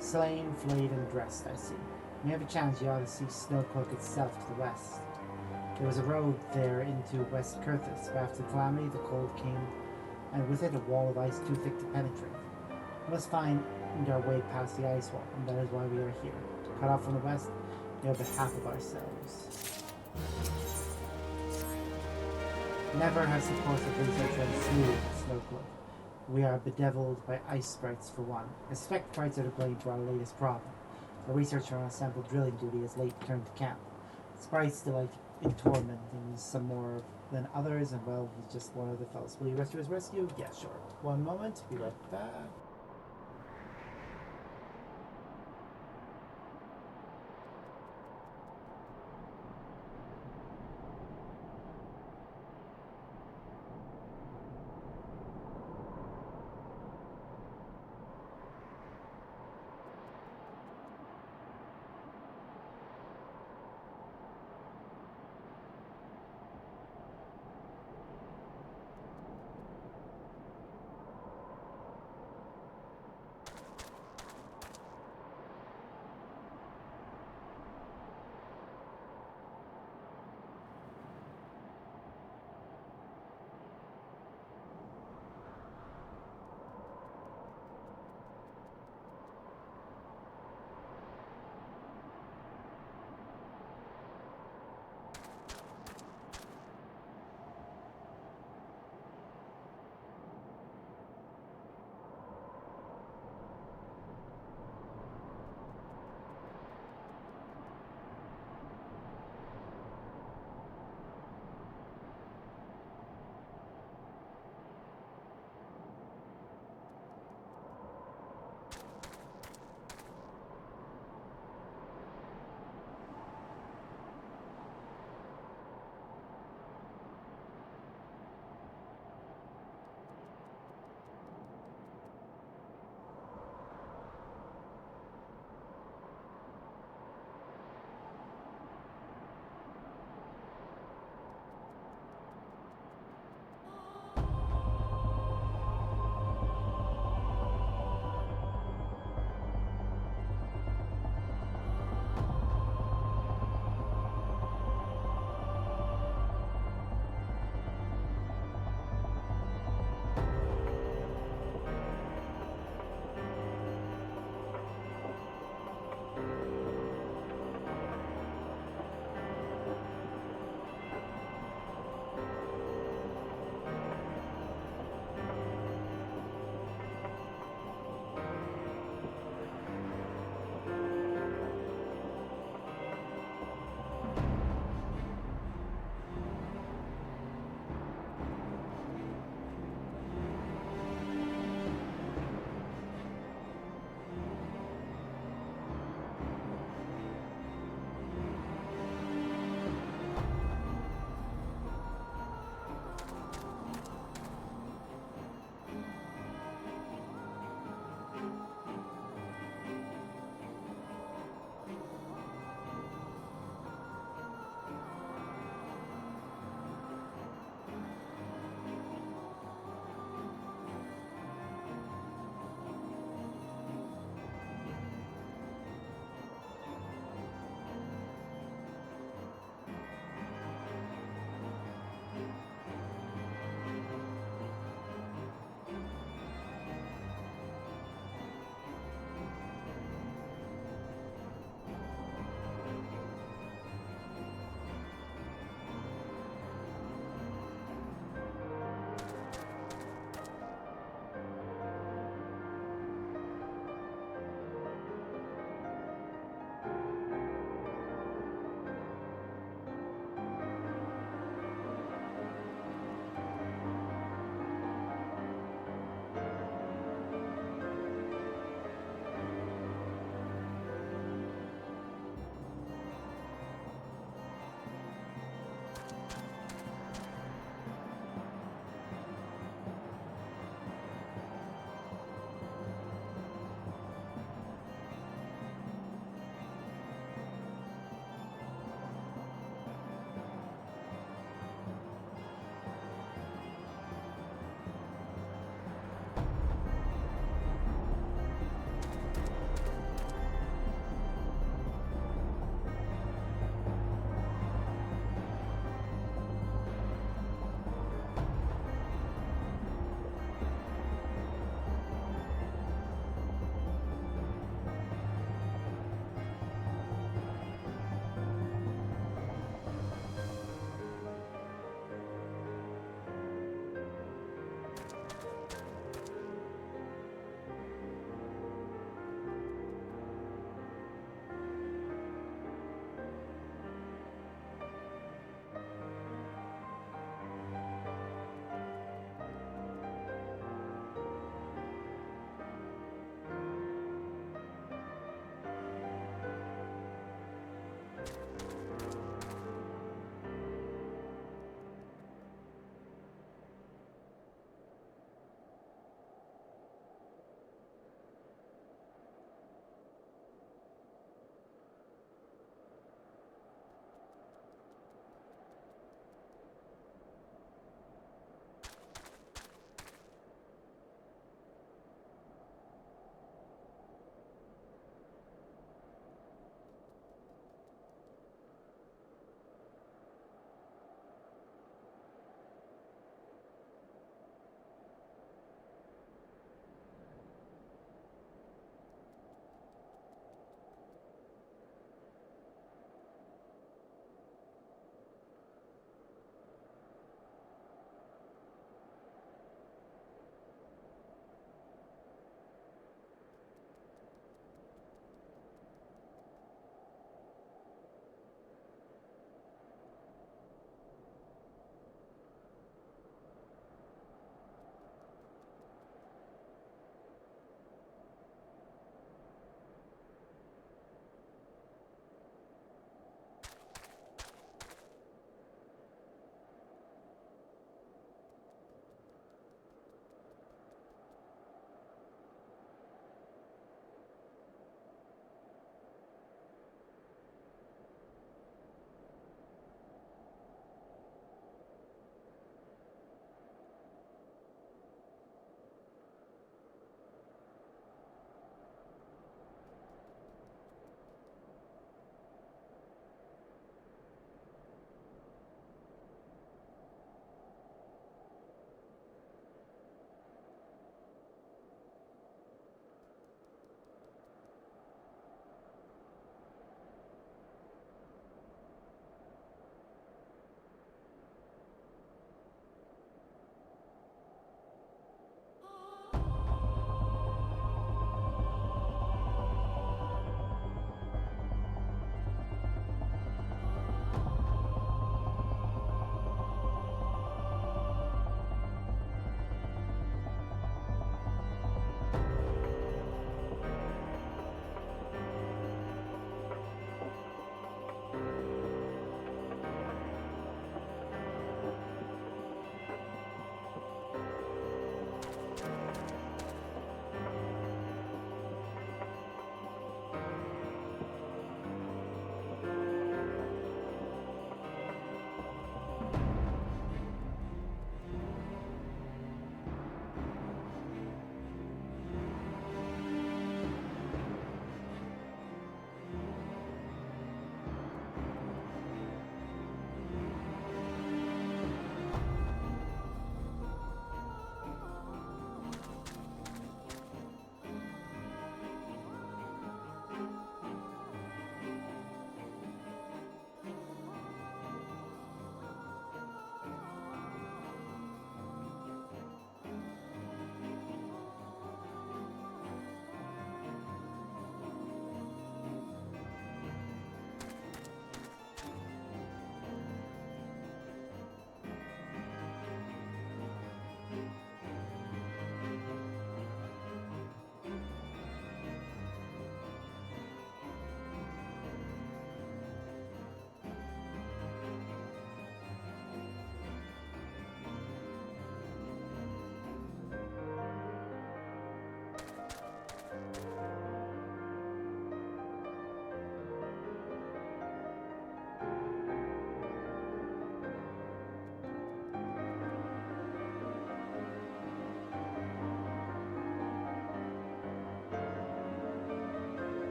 S1: Slain, flayed, and dressed, I see. When you have a chance, you ought to see Snowcloak itself to the west. There was a road there into West Kurthis, but after the calamity, the cold came, and with it a wall of ice too thick to penetrate. We must find our way past the ice wall, and that is why we are here. Cut off from the west, we have but half of ourselves. Never has the course of research run smooth, Snowcloak. We are bedeviled by ice sprites for one. I suspect sprites are to blame for our latest problem. A researcher on a sample drilling duty has late returned to camp. Sprites delight in tormenting some more than others, and well, he's just one of the fellows. Will you rush to his rescue? Yeah, sure. One moment, be right back.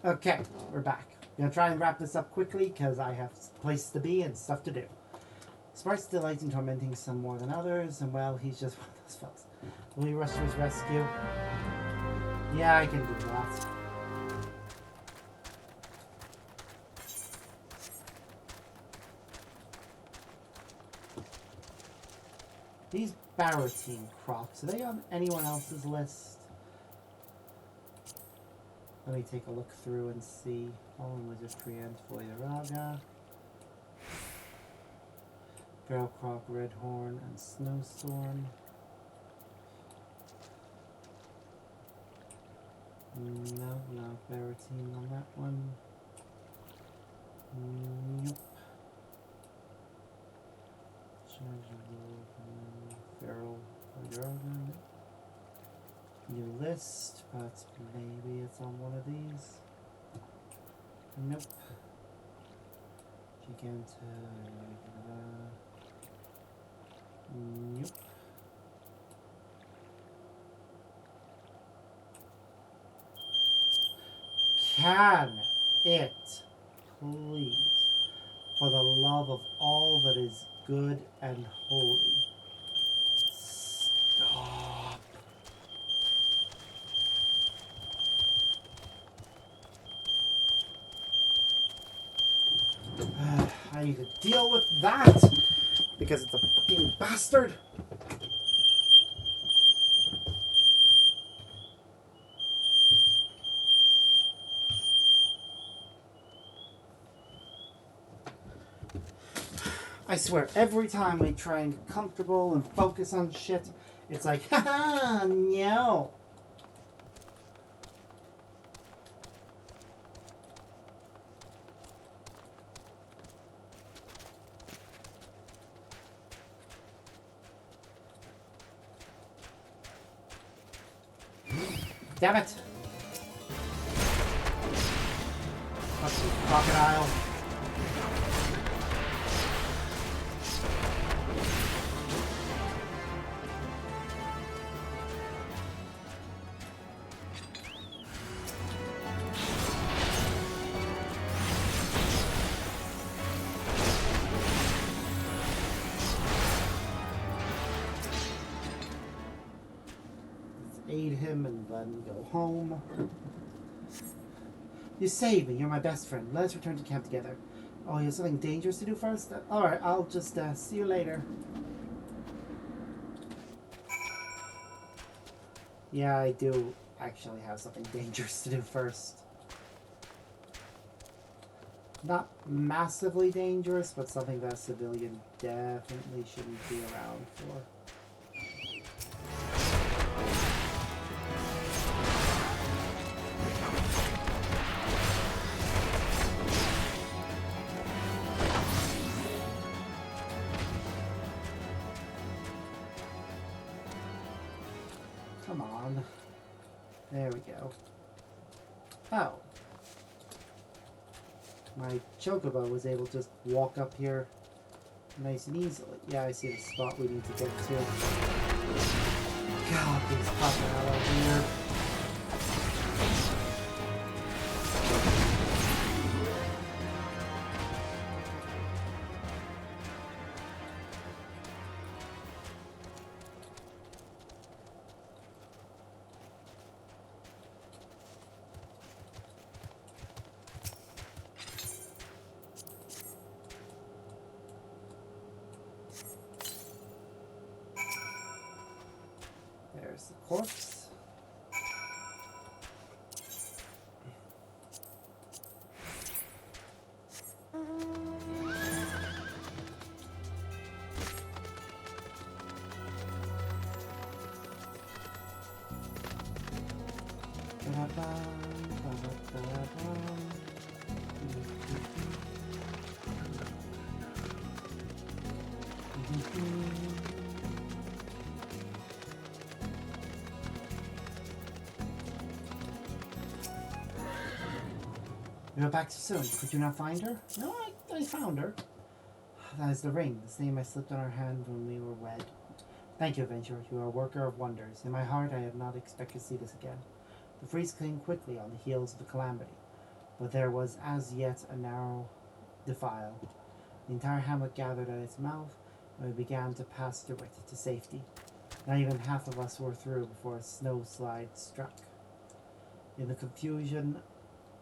S1: Okay, we're back. I'm gonna try and wrap this up quickly because I have a place to be and stuff to do. Smart's delights in tormenting some more than others, and well, he's just one of those fellas. Will you rush to his rescue? Yeah, I can do that. These Baratine crops, are they on anyone else's list? Let me take a look through and see. Fallen Wizard Preempt, Voidaraga, Barrelcroc, Redhorn, and Snowstorm. No, no Baratine on that one. Nope. Feral Voidaraga. New list, but maybe it's on one of these. Nope. Giganta. Nope. Can it please, for the love of all that is good and holy, stop? I need to deal with that because it's a fucking bastard. I swear, every time we try and get comfortable and focus on shit, it's like, haha, no. Damn it! Fucking crocodile. Aid him and then go home. You saved me. You're my best friend. Let's return to camp together. Oh, you have something dangerous to do first? Alright, I'll just see you later. Yeah, I do actually have something dangerous to do first. Not massively dangerous, but something that a civilian definitely shouldn't be around for. Come on. There we go. Oh. My chocobo was able to just walk up here nice and easily. Yeah, I see the spot we need to get to. God, these popping out over here. There's the corpse. You're back too soon. Could you not find her? No, I found her. That is the ring, the same I slipped on her hand when we were wed. Thank you, adventurer. You are a worker of wonders. In my heart, I had not expected to see this again. The freeze came quickly on the heels of the calamity. but there was as yet a narrow defile. The entire hamlet gathered at its mouth, and we began to pass through it to safety. Not even half of us were through before a snowslide struck. In the confusion,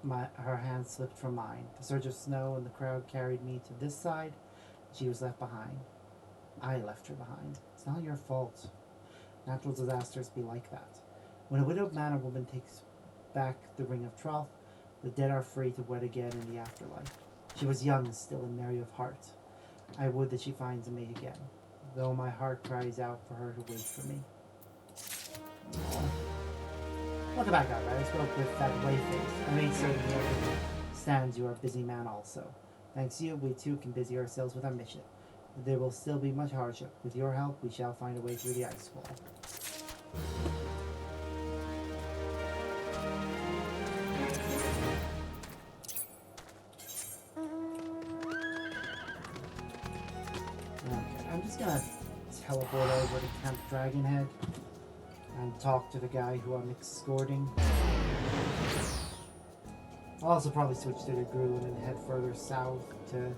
S1: her hand slipped from mine. The surge of snow and the crowd carried me to this side. She was left behind. I left her behind. It's not your fault. Natural disasters be like that. When a widowed man or woman takes back the ring of troth, the dead are free to wed again in the afterlife. She was young still and merry of heart. I would that she finds a mate again, though my heart cries out for her to wait for me. Welcome back, Albert. I spoke with that Wayface. I made certain he understands you are a busy man also. Thanks to you, we too can busy ourselves with our mission. There will still be much hardship. With your help, we shall find a way through the ice wall. Okay, I'm just gonna teleport over to Camp Dragonhead and talk to the guy who I'm escorting. I'll also probably switch to the Dragoon and head further south to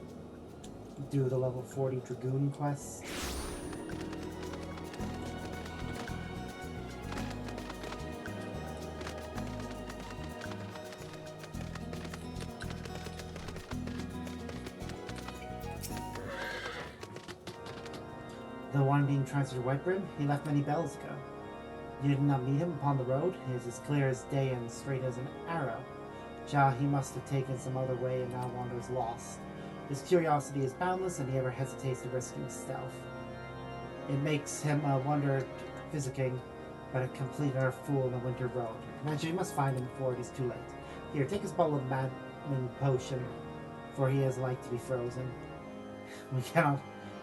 S1: do the level 40 Dragoon quest. The one being transferred to Whitebrim, he left many bells ago. You did not meet him upon the road. He is as clear as day and straight as an arrow. He must have taken some other way and now wanders lost. His curiosity is boundless, and he ever hesitates to risk himself. It makes him wonder physicking, but a complete utter fool on the winter road. Imagine you must find him before it is too late. Here, take his bottle of maddening potion, for he is like to be frozen. We cannot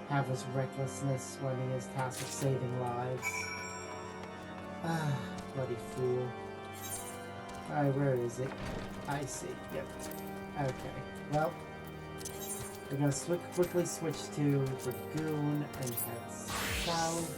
S1: have his recklessness when he is tasked with saving lives. Ah, bloody fool. Alright, where is it? I see. Yep. Okay. Well, we're gonna quickly switch to Dragoon and head south.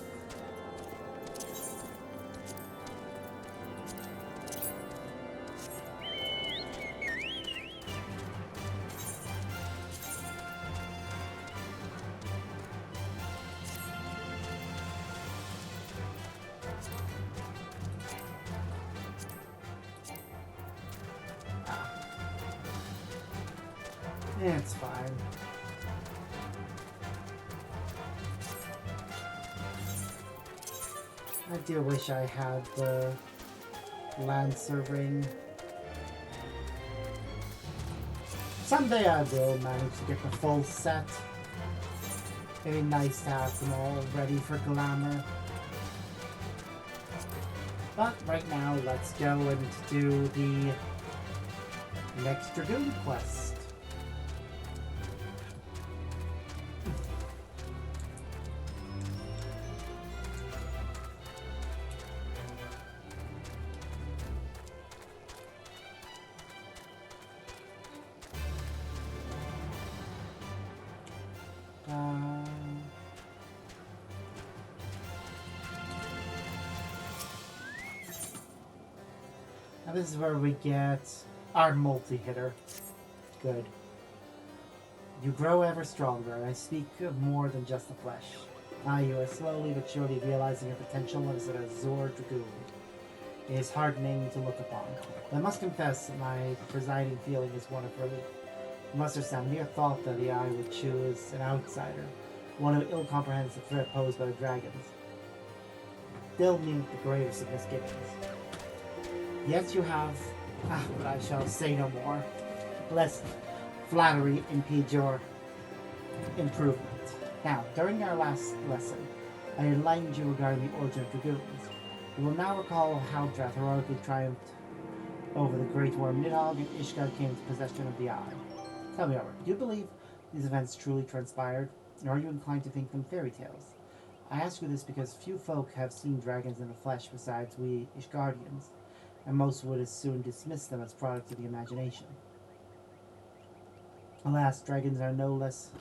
S1: It's fine. I do wish I had the Lancer ring. Someday I will manage to get the full set. It'd be nice to have them all ready for glamour. But right now, let's go and do the next Dragoon quest. Now this is where we get our multi-hitter. Good. You grow ever stronger, and I speak of more than just the flesh. You are slowly but surely realizing your potential as an Azure Dragoon. It is heartening to look upon. But I must confess that my presiding feeling is one of relief. You must understand, mere thought that the eye would choose an outsider, one who ill comprehends the threat posed by the dragons, filled me with the gravest of misgivings. Yet you have, but I shall say no more, lest flattery impede your improvement. Now, during our last lesson, I enlightened you regarding the origin of Dragoons. You will now recall how Drath heroically triumphed over the Great Worm Nidhogg and Ishgard came into possession of the Eye. Tell me, Robert, do you believe these events truly transpired, or are you inclined to think them fairy tales? I ask you this because few folk have seen dragons in the flesh besides we Ishgardians, and most would as soon dismiss them as products of the imagination. Alas, dragons are no less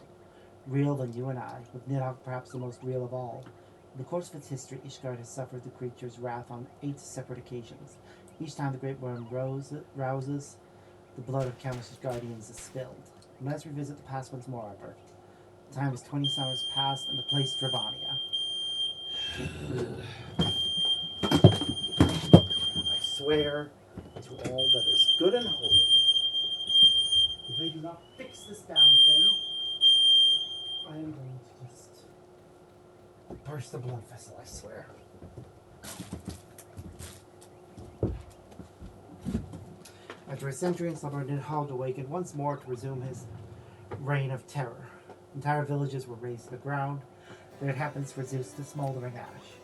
S1: real than you and I, with Nidhogg perhaps the most real of all. In the course of its history, Ishgard has suffered the creature's wrath on 8 separate occasions. Each time the Great Worm rouses, The blood of countless guardians is spilled. Let's revisit the past once more, Arbor. The time is 20 summers past and the place Dravania. I swear to all that is good and holy, if they do not fix this damn thing, I am going to just burst a blood vessel, I swear. After a century in slumber, Nidhogg awakened once more to resume his reign of terror. Entire villages were razed to the ground, their inhabitants reduced to smoldering ash.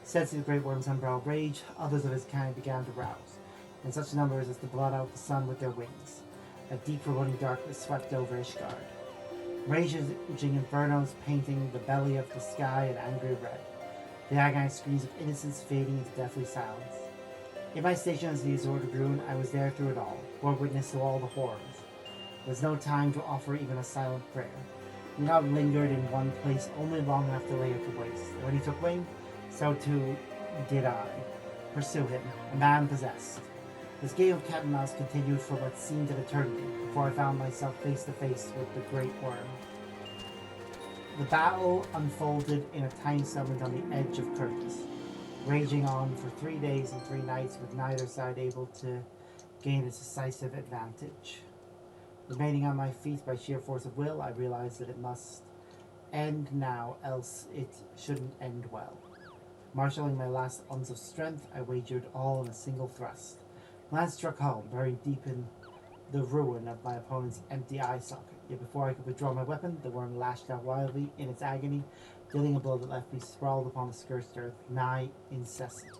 S1: Sensing the great worm's unbridled rage, others of his kind began to rouse, in such numbers as to blot out the sun with their wings. A deep foreboding darkness swept over Ishgard. Raging infernos painting the belly of the sky an angry red, the agonized screams of innocence fading into deathly silence. In my station as the Azure Dragoon, I was there through it all, bore witness to all the horrors. There was no time to offer even a silent prayer. He now lingered in one place only long enough to lay it to waste. When he took wing, so too did I. Pursue him, a man possessed. This game of cat and mouse continued for what seemed an eternity, before I found myself face to face with the great worm. The battle unfolded in a tiny settlement on the edge of Curtis, raging on for 3 days and 3 nights with neither side able to gain a decisive advantage. Remaining on my feet by sheer force of will, I realized that it must end now, else it shouldn't end well. Marshalling my last ounce of strength, I wagered all in a single thrust. Lance struck home, buried deep in the ruin of my opponent's empty eye socket. Yet before I could withdraw my weapon, the worm lashed out wildly in its agony, dealing a blow that left me sprawled upon the scorched earth, nigh incessant.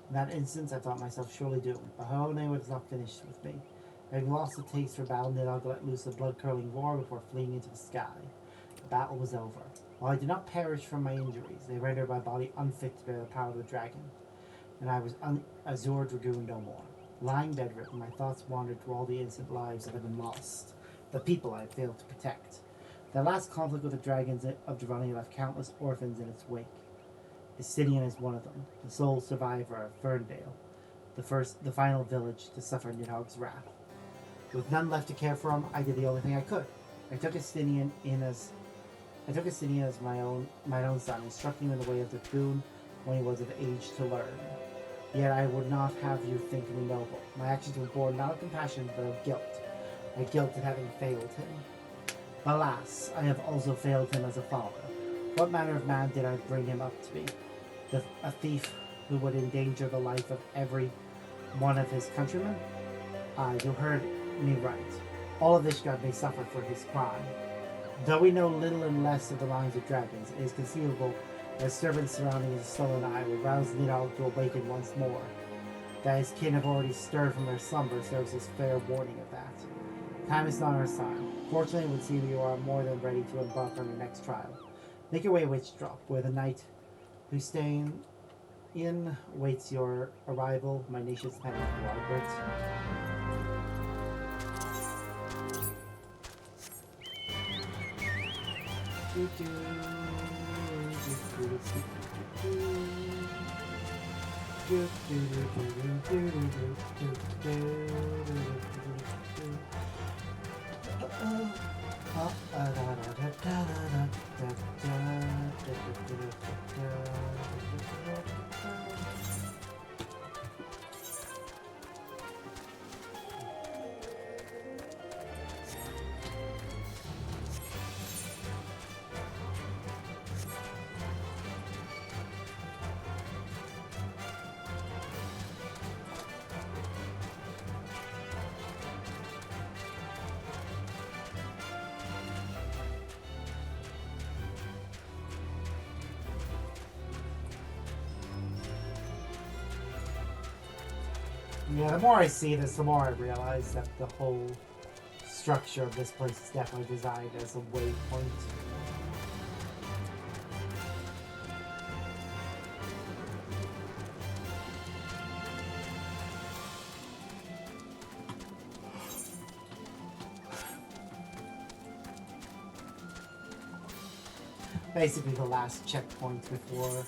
S1: In that instant, I thought myself surely doomed, but Hone was not finished with me. Having lost the taste for battle, Nidhogg let loose a blood-curdling roar before fleeing into the sky. The battle was over. While I did not perish from my injuries, they rendered my body unfit to bear the power of the dragon, and I was Azure Dragoon no more. Lying bedridden, my thoughts wandered through all the innocent lives that had been lost, the people I had failed to protect. The last conflict with the dragons of Dravania left countless orphans in its wake. Istinian is one of them, the sole survivor of Ferndale, the final village to suffer Nidhogg's wrath. With none left to care for him, I did the only thing I could. I took Istinian as my own son, instructing him in the way of the dragoon when he was of age to learn. Yet I would not have you think me noble. My actions were born not of compassion, but of guilt. My guilt at having failed him. Alas, I have also failed him as a father. What manner of man did I bring him up to be? A thief who would endanger the life of every one of his countrymen? Aye, you heard me right. All of Ishgard may suffer for his crime. Though we know little and less of the lines of dragons, it is conceivable that servants surrounding his stolen eye will rouse Nidhogg to awaken once more. That his kin have already stirred from their slumber serves as fair warning of that. Time is not our side. Fortunately, it would seem you are more than ready to embark on your next trial. Make your way to Witchdrop, where the knight who's staying in waits your arrival. My nation's dependent on Robert. Yeah, the more I see this, the more I realize that the whole structure of this place is definitely designed as a waypoint. Basically the last checkpoint before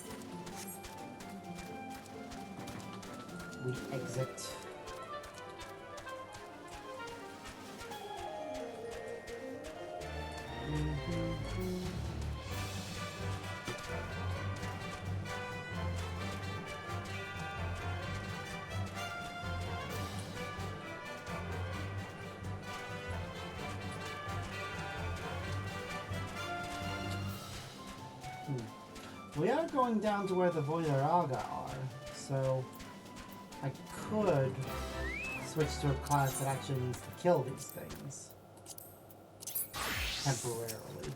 S1: we exit. We are going down to where the Voideraga are, so I could switch to a class that actually needs to kill these things temporarily.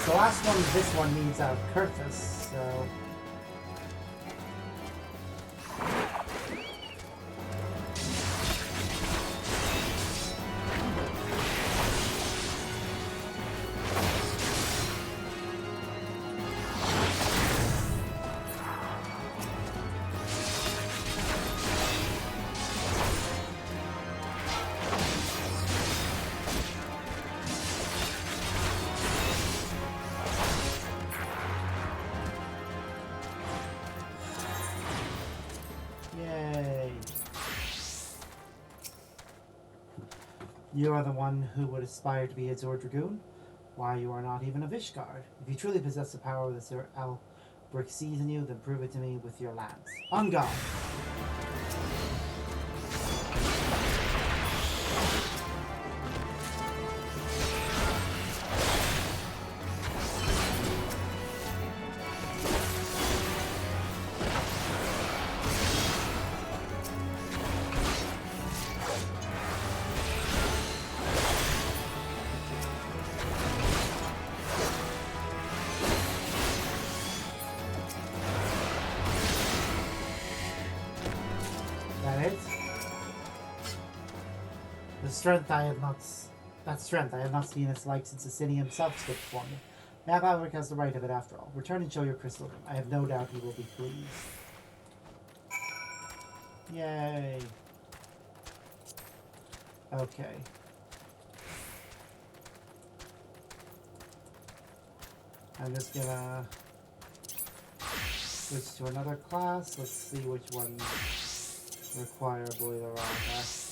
S1: The last one, this one needs Curtis, so... You are the one who would aspire to be a Zord Dragoon? Why, you are not even of Ishgard. If you truly possess the power that Sir Albrick sees in you, then prove it to me with your lance. On guard! Strength I have not seen its like since the city himself stood before me. Map Albrick has the right of it after all. Return and show your crystal room. I have no doubt he will be pleased. Yay. Okay. I'm just gonna switch to another class. Let's see which one require Voideraga.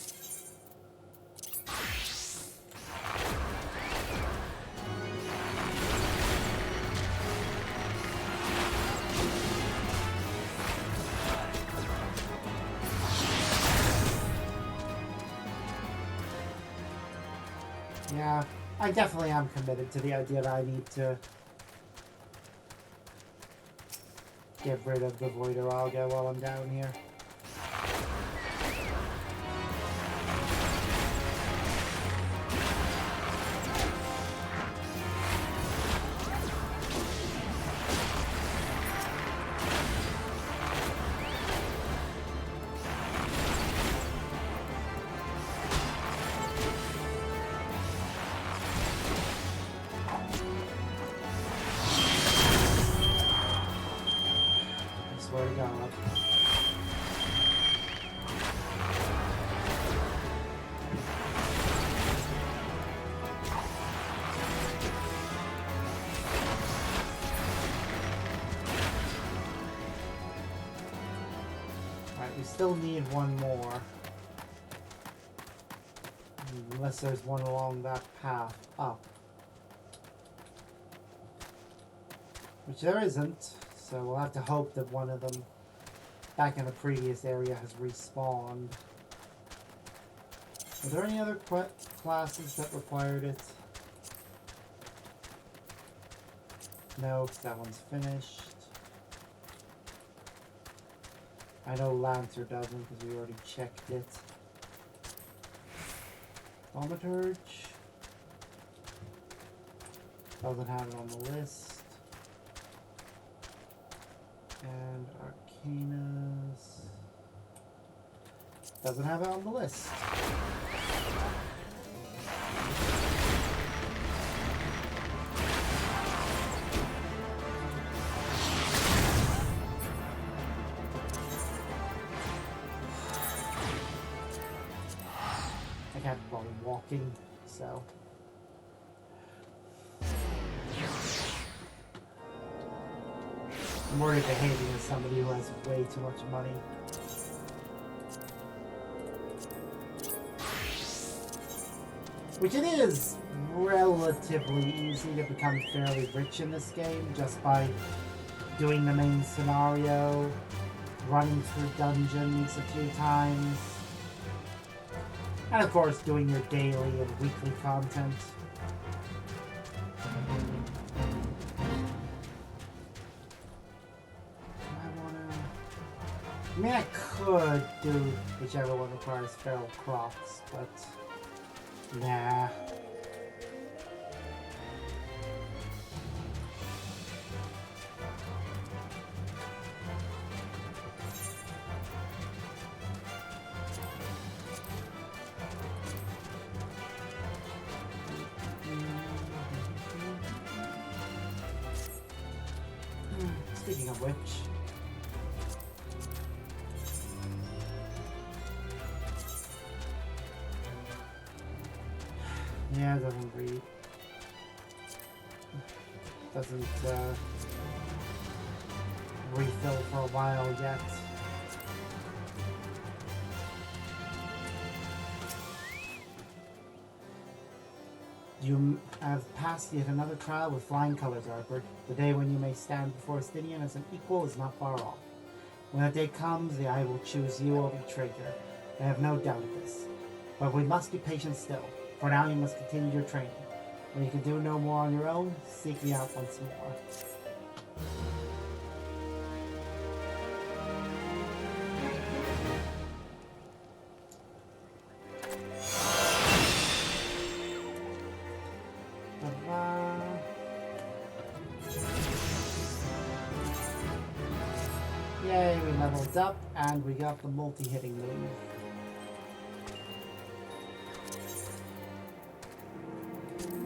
S1: Yeah, I definitely am committed to the idea that I need to get rid of the Voideraga while I'm down here. Still need one more. Unless there's one along that path up. Which there isn't, so we'll have to hope that one of them back in the previous area has respawned. Are there any other classes that required it? No, because that one's finished. I know Lancer doesn't because we already checked it. Thaumaturge doesn't have it on the list. And Arcanus Doesn't have it on the list. I can't bother walking, so. I'm worried behaving as somebody who has way too much money. Which it is relatively easy to become fairly rich in this game just by doing the main scenario, running through dungeons a few times, and of course doing your daily and weekly content. I mean, I could do whichever one requires feral crops, but nah. Speaking of which, yeah, it doesn't read. Doesn't refill for a while yet. You have passed yet another trial with flying colors, Arthur. The day when you may stand before Estinian as an equal is not far off. When that day comes, the eye will choose you over the traitor. I have no doubt of this. But we must be patient still. For now, you must continue your training. When you can do no more on your own, seek me out once more. Yay, we leveled up and we got the multi-hitting move.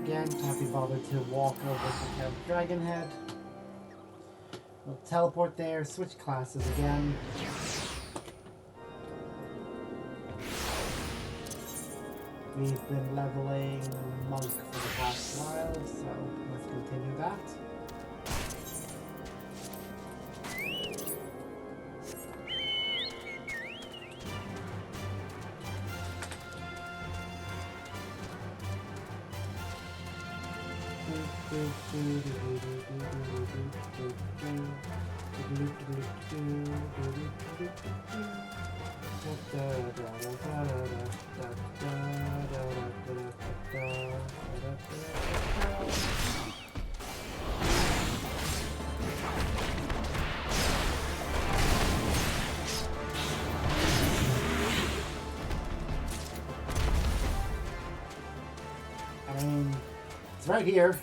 S1: Again, can't be bothered to walk over to Camp Dragonhead. We'll teleport there, switch classes again. We've been leveling Monk for the past while, so let's continue that. I mean, it's right here.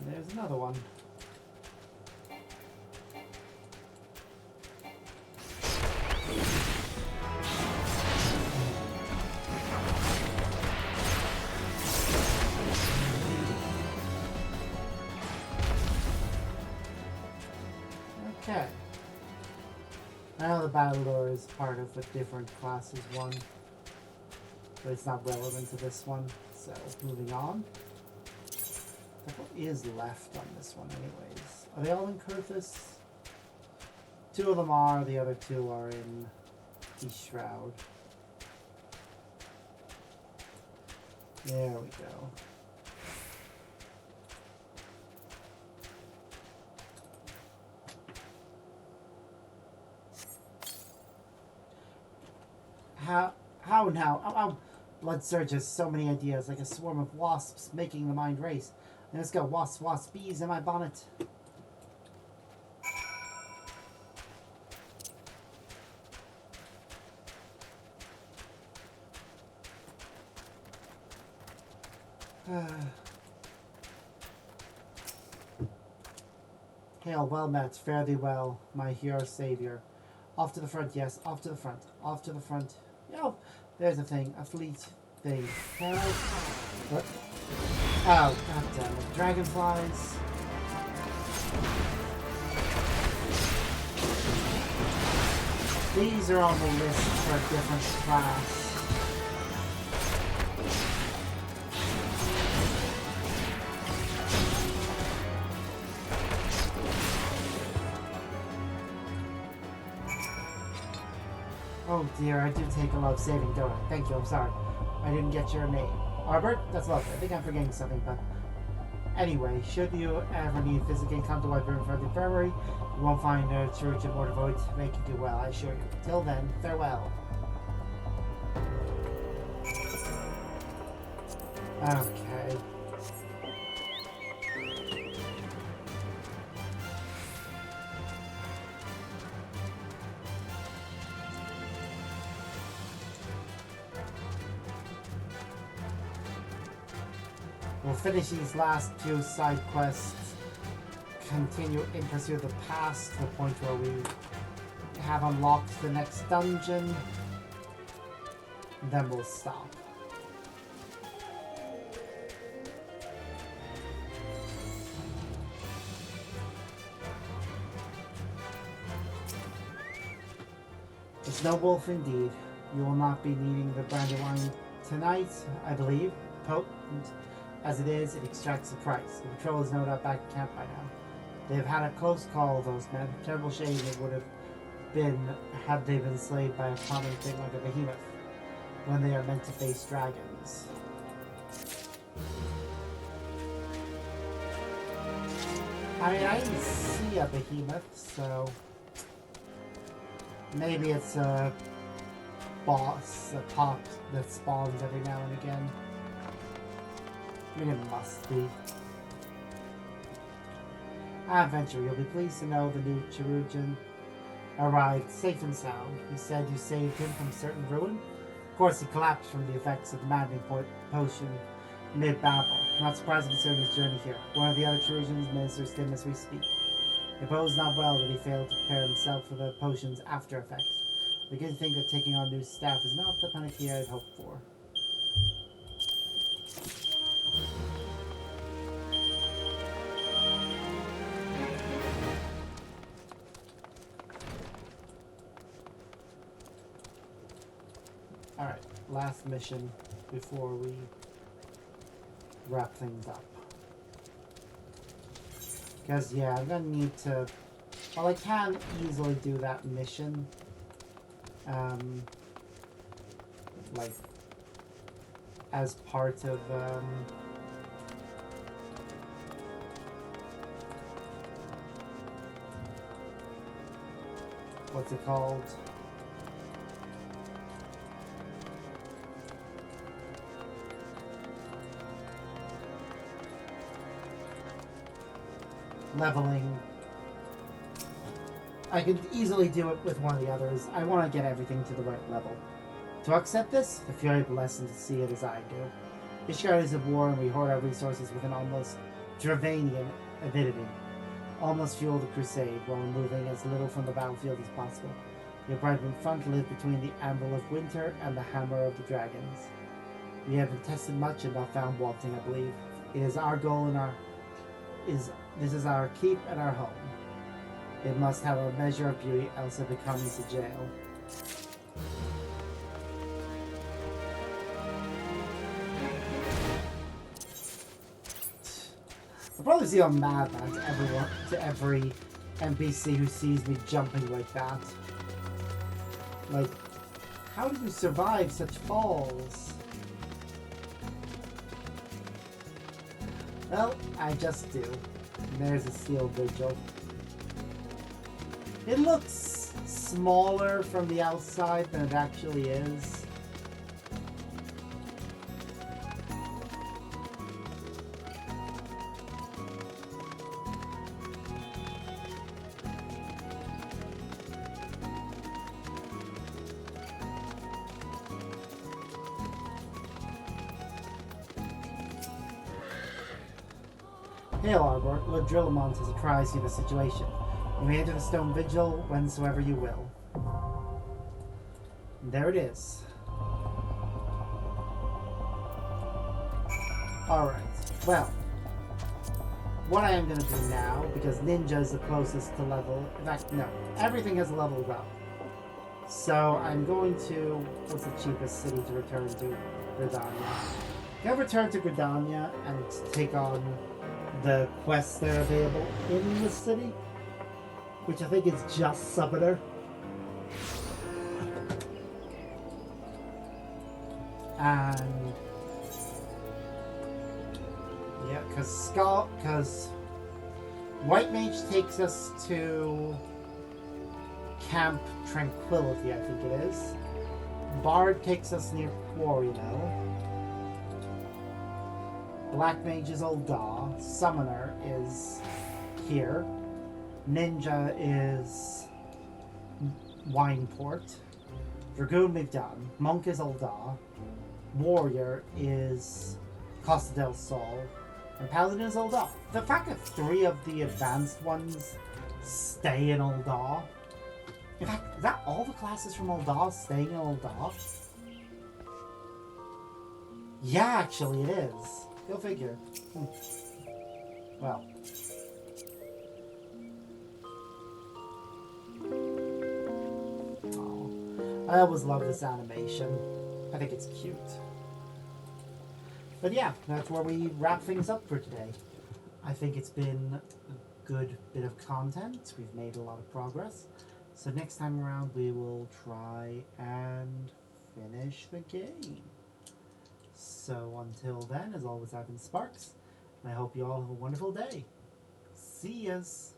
S1: There's another one. Okay. I know the battle lore is part of a different classes one, but it's not relevant to this one, so moving on. What is left on this one anyways? Are they all in Kurthus? Two of them are, the other two are in Ishgard. There we go. How now? blood surges, so many ideas, like a swarm of wasps making the mind race. And it's got wasp, wasp, bees in my bonnet. Hail, well met, fare thee well, my hero savior. Off to the front, yes, off to the front, off to the front. Oh, there's a thing, a fleet thing. What? Oh, goddammit. Dragonflies. These are on the list for a different class. Oh dear, I do take a lot of saving, don't I? Thank you, I'm sorry. I didn't get your name. Arbert? That's lovely. I think I'm forgetting something, but... Anyway, should you ever need visiting, come to White Room for the infirmary. You won't find a church in Mortarvoid to make you do well, I assure you. Till then, farewell. Okay. We'll finish these last few side quests, continue in pursuit of the past to the point where we have unlocked the next dungeon, then we'll stop. A snow wolf indeed. You will not be needing the brandy wine tonight, I believe. Potent as it is, it extracts the price. The patrol is no doubt back at camp by now. They have had a close call, those men. Terrible shame it would have been had they been slayed by a common thing like a behemoth, when they are meant to face dragons. I mean, I didn't see a behemoth, so... maybe it's a boss, a pop that spawns every now and again. I mean, it must be. Adventure, you'll be pleased to know the new Chirujan arrived safe and sound. He said you saved him from certain ruin. Of course, he collapsed from the effects of the maddening potion mid-battle. Not surprising considering his journey here. One of the other Chirujans ministers to him as we speak. It bodes not well that he failed to prepare himself for the potion's after effects. Begin to think that taking on new staff is not the panacea I'd hoped for. Alright, last mission before we wrap things up. Because, yeah, I'm gonna need to... well, I can easily do that mission. Like, as part of, what's it called? Leveling. I could easily do it with one of the others. I want to get everything to the right level. To accept this, the Fury blessed to see it as I do. Ishgard is at war and we hoard our resources with an almost Dravanian avidity. Almost fuel the crusade while removing as little from the battlefield as possible. Your Brightman front lives between the anvil of winter and the hammer of the dragons. We have been tested much and not found wanting, I believe. It is our goal and this is our keep and our home. It must have a measure of beauty, else it becomes a jail. I'll probably see how mad to every NPC who sees me jumping like that. Like, how do you survive such falls? Well, I just do. And there's a steel vigil. It looks smaller from the outside than it actually is. Hail, Arbor. Lord Drillamont has apprised you of the situation. You may enter the stone vigil whensoever you will. And there it is. Alright, well, what I am going to do now, because Ninja is the closest to level, in fact, no, everything has leveled up. So I'm going to, what's the cheapest city to return to? Gridania. I'm going to return to Gridania and take on the quests that are available in the city, which I think is just Summoner. And yeah, because White Mage takes us to Camp Tranquility, I think it is. Bard takes us near Quarry Mill. Black Mage is Ul'dah. Summoner is here. Ninja is Wineport. Dragoon we've done. Monk is Ul'dah. Warrior is Costa del Sol. And Paladin is Ul'dah. The fact that 3 of the advanced ones stay in Ul'dah. In fact, is that all the classes from Ul'dah staying in Ul'dah? Yeah, actually it is. Go figure. Well. Oh, I always love this animation. I think it's cute. But yeah, that's where we wrap things up for today. I think it's been a good bit of content. We've made a lot of progress. So next time around we will try and finish the game. So until then, as always, I've been Sparks, and I hope you all have a wonderful day. See yas!